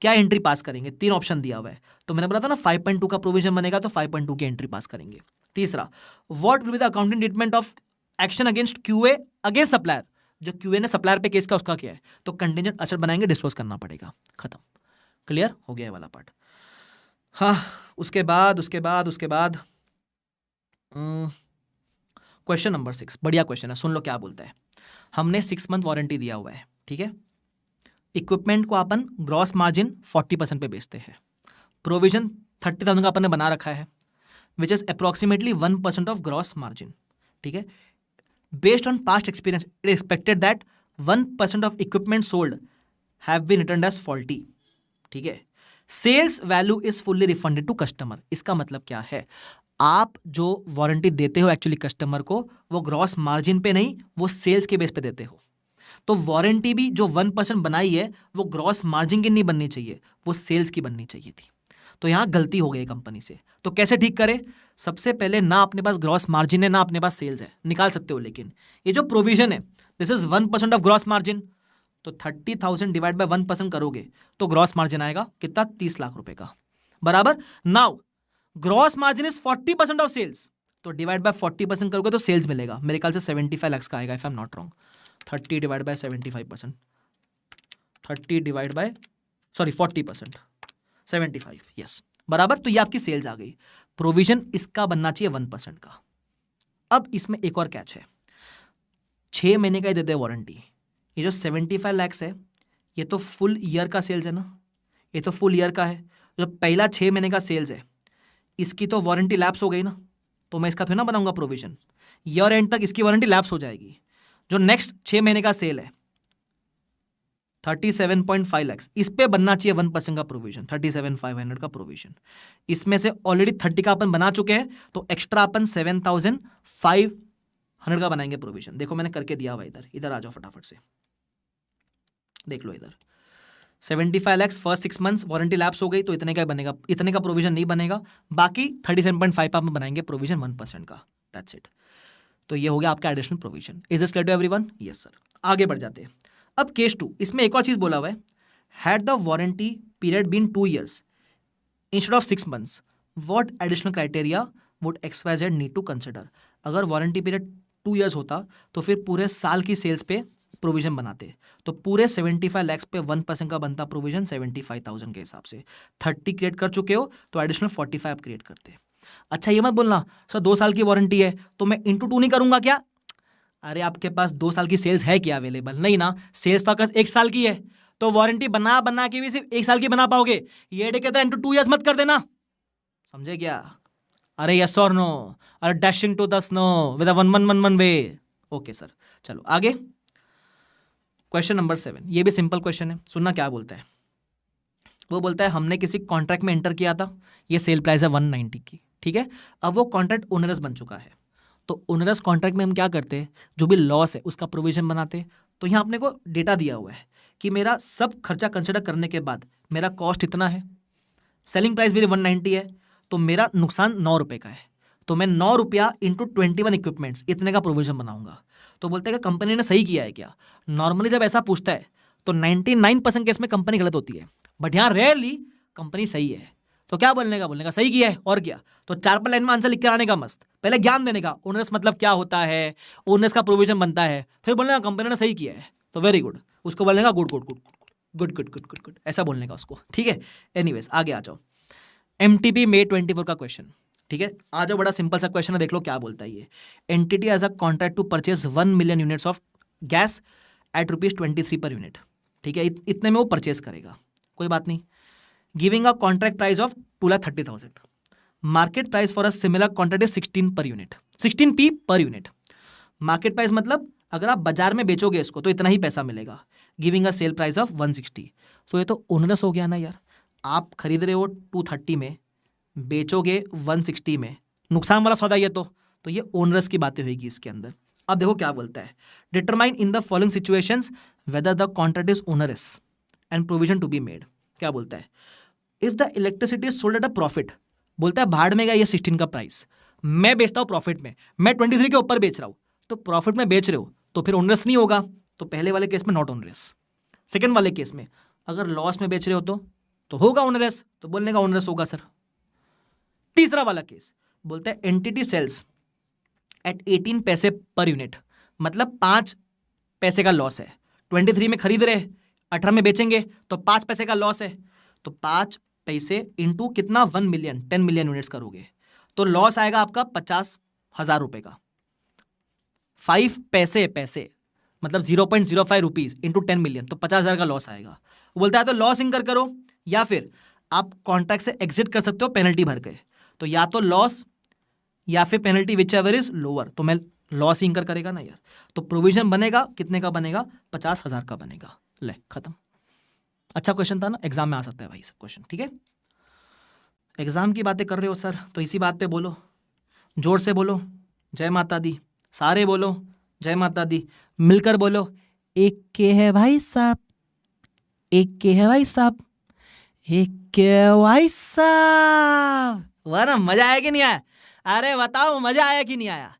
क्या एंट्री पास करेंगे? 3 ऑप्शन दिया हुआ है, तो मैंने बोला था ना 5.2 का प्रोविजन बनेगा तो 5.2 की एंट्री पास करेंगे। तीसरा, what will be the accounting treatment of action against QA against supplier, जो क्यूए ने सप्लायर पे केस का उसका क्या है, तो कंटिजेंट असेट बनाएंगे, डिस्क्लोज करना पड़ेगा। खत्म, क्लियर हो गया वाला पार्ट। हाँ, उसके बाद क्वेश्चन नंबर 6 बढ़िया क्वेश्चन है, सुन लो क्या बोलता है। हमने 6 मंथ वारंटी दिया हुआ है, ठीक है। इक्विपमेंट को अपन ग्रॉस मार्जिन 40% पे बेचते हैं। प्रोविजन 30,000 का अपन ने बना रखा है, which is approximately 1% of gross margin, ठीक है। Based on past experience, it is expected that 1% of equipment sold have been returned as faulty. ठीक है, sales value is fully refunded to customer. इसका मतलब क्या है? आप जो वारंटी देते हो एक्चुअली कस्टमर को, वो ग्रॉस मार्जिन पे नहीं, वो सेल्स के बेस पे देते हो। तो वारंटी भी जो 1% बनाई है वो ग्रॉस मार्जिन की नहीं बननी चाहिए, वो सेल्स की बननी चाहिए थी। तो यहाँ गलती हो गई कंपनी से। तो कैसे ठीक करें? सबसे पहले ना अपने पास ग्रॉस मार्जिन है ना अपने पास सेल्स है, निकाल सकते हो, लेकिन ये जो प्रोविजन है this is 1% of gross margin. तो 30,000 डिवाइड बाय 1% करोगे तो ग्रॉस मार्जिन आएगा कितना, 30 लाख रुपए का, बराबर। Now gross margin is 40% of sales, तो डिवाइड बाय 40% करोगे तो सेल्स मिलेगा, मेरे ख्याल से 75 लाख का आएगा if I am not wrong. 30 divide by 75%, 30 divide by 40%, 75, yes, बराबर। तो ये आपकी सेल्स आ गई। प्रोविजन इसका बनना चाहिए 1% का। अब इसमें एक और कैच है, 6 महीने का ही देते हैं वारंटी। ये जो 75 लैक्स है ये तो फुल ईयर का सेल्स है ना, ये तो फुल ईयर का है। जो पहला 6 महीने का सेल्स है इसकी तो वारंटी लैप्स हो गई ना, तो मैं इसका थोड़ा ना बनाऊंगा प्रोविजन, ईयर एंड तक इसकी वारंटी लैप्स हो जाएगी। जो नेक्स्ट 6 महीने का सेल है 37.5 लाख, इस पे बनना चाहिए 1% का प्रोविजन, 37,500 का प्रोविजन। इसमें से ऑलरेडी 30 का अपन बना चुके हैं, तो एक्स्ट्रा अपन 7,500 का बनाएंगे प्रोविजन। देखो मैंने करके दिया हुआ, इधर आ जाओ फटाफट से देख लो। इधर 75 lakh first 6 months warranty lapse हो गई, तो इतने का बनेगा, इतने का प्रोविजन नहीं बनेगा। बाकी 37.5 आप बनाएंगे प्रोविजन 1% का, दैट्स इट। तो ये हो गया आपका additional provision. Is this clear to everyone? Yes sir. आगे बढ़ जाते हैं। अब केस 2, इसमें एक और चीज बोला हुआ है, had the warranty period been 2 years instead of 6 months, what additional criteria would XYZ need to consider. अगर वारंटी पीरियड 2 years होता तो फिर पूरे साल की सेल्स पे प्रोविजन बनाते, तो पूरे 75 लाख पे 1% का बनता प्रोविजन 75,000 के हिसाब से। 30 क्रिएट कर चुके हो तो एडिशनल 45 क्रिएट करते। अच्छा ये मत बोलना सर 2 साल की वारंटी है तो मैं इंटू 2 नहीं करूंगा क्या? अरे आपके पास 2 साल की सेल्स है क्या अवेलेबल? नहीं ना, सेल्स तो आपके 1 साल की है, तो वारंटी बना बना के भी सिर्फ 1 साल की बना पाओगे। ये डे कहता है इंटू 2 years मत कर देना, समझे क्या? अरे यस और नो, अरे डैशिंग टू दस know with 1 way. Okay sir, चलो आगे। क्वेश्चन नंबर 7, ये भी सिंपल क्वेश्चन है, सुनना क्या बोलता है। वो बोलता है हमने किसी कॉन्ट्रैक्ट में एंटर किया था, ये सेल प्राइस है 190 की, ठीक है। अब वो कॉन्ट्रैक्ट ओनरस बन चुका है, तो ओनरस कॉन्ट्रैक्ट में हम क्या करते हैं, जो भी लॉस है उसका प्रोविजन बनाते हैं। तो यहाँ अपने को डेटा दिया हुआ है कि मेरा सब खर्चा कंसिडर करने के बाद मेरा कॉस्ट इतना है, सेलिंग प्राइस मेरी 190 है, तो मेरा नुकसान 9 रुपये का है, तो मैं 9 रुपया इंटू 21 इक्विपमेंट्स इतने का प्रोविजन बनाऊंगा। तो बोलते हैं कि कंपनी ने सही किया है क्या? नॉर्मली जब ऐसा पूछता है तो 99% केस में कंपनी गलत होती है, बट यहाँ रेयरली कंपनी सही है। तो क्या बोलने का सही किया है और क्या। तो 4 लाइन में आंसर लिख कर आने का मस्त, पहले ज्ञान देने का, ओनर्स मतलब क्या होता है, ओनर्स का प्रोविजन बनता है, फिर बोलने का कंपनी ने सही किया है, तो वेरी गुड, उसको बोलने का good good good good good good good good, ऐसा बोलने का उसको, ठीक है। एनीवेज आगे आ जाओ। MTP May 24 का क्वेश्चन, ठीक है, आ जाओ। बड़ा सिंपल सा क्वेश्चन है, देख लो क्या बोलता है ये। Entity as a contract to purchase 1 million units of gas at ₹23 पर यूनिट, ठीक है, इतने में वो परचेज करेगा, कोई बात नहीं। Giving a contract price of 2,30,000, market price for a similar contract is 16 per unit, 16p per unit. Market price मतलब अगर आप बाजार में बेचोगे इसको तो इतना ही पैसा मिलेगा। Giving a sale price of 160, तो ये तो ओनरस हो गया ना यार। आप खरीद रहे हो 230 में, बेचोगे 160 में, नुकसान वाला सौदा ये तो ये ओनरस की बातें होगी इसके अंदर। अब देखो क्या बोलता है, determine in the following situations whether the contract is onerous and provision to be made. क्या बोलता है, if the electricity is sold at a profit, बोलता है भाड़ में गया ये 16 का प्राइस, मैं बेचता हूँ प्रॉफिट में, मैं 23 के ऊपर बेच रहा हूँ, तो प्रॉफिट में बेच रहे हो तो फिर ओनरस नहीं होगा, तो पहले वाले केस में नॉट ओनरस। सेकंड वाले केस में अगर लॉस में बेच रहे हो तो होगा ओनरस, तो बोलने का ओनरस होगा सर। तीसरा वाला केस बोलता है एंटिटी सेल्स एट 18 पैसे पर यूनिट, मतलब 5 पैसे का लॉस है। 23 में खरीद रहे, 18 में बेचेंगे तो 5 पैसे का लॉस है, तो 5 पैसे इंटू कितना 1 मिलियन, 10 मिलियन यूनिट्स करोगे तो लॉस आएगा आपका 50,000 रुपए का। 5 पैसे मतलब 0.05 रुपीज इंटू 10 मिलियन, तो 50,000 का लॉस आएगा। बोलता है तो लॉस इंकर करो या फिर आप कॉन्ट्रैक्ट से एग्जिट कर सकते हो पेनल्टी भर के, तो या तो लॉस या फिर penalty which ever is lower, तो मैं लॉस इंकर करेगा ना यार। तो प्रोविजन बनेगा कितने का बनेगा, 50,000 का बनेगा। ले खत्म। अच्छा क्वेश्चन था ना, एग्जाम में आ सकता है भाई सब क्वेश्चन, ठीक है। एग्जाम की बातें कर रहे हो सर तो इसी बात पे बोलो, जोर से बोलो जय माता दी, सारे बोलो जय माता दी, मिलकर बोलो एक के है भाई साहब, एक के है भाई साहब, एक के भाई साहब। वाह ना, मजा आया कि नहीं आया? अरे बताओ मजा आया कि नहीं आया?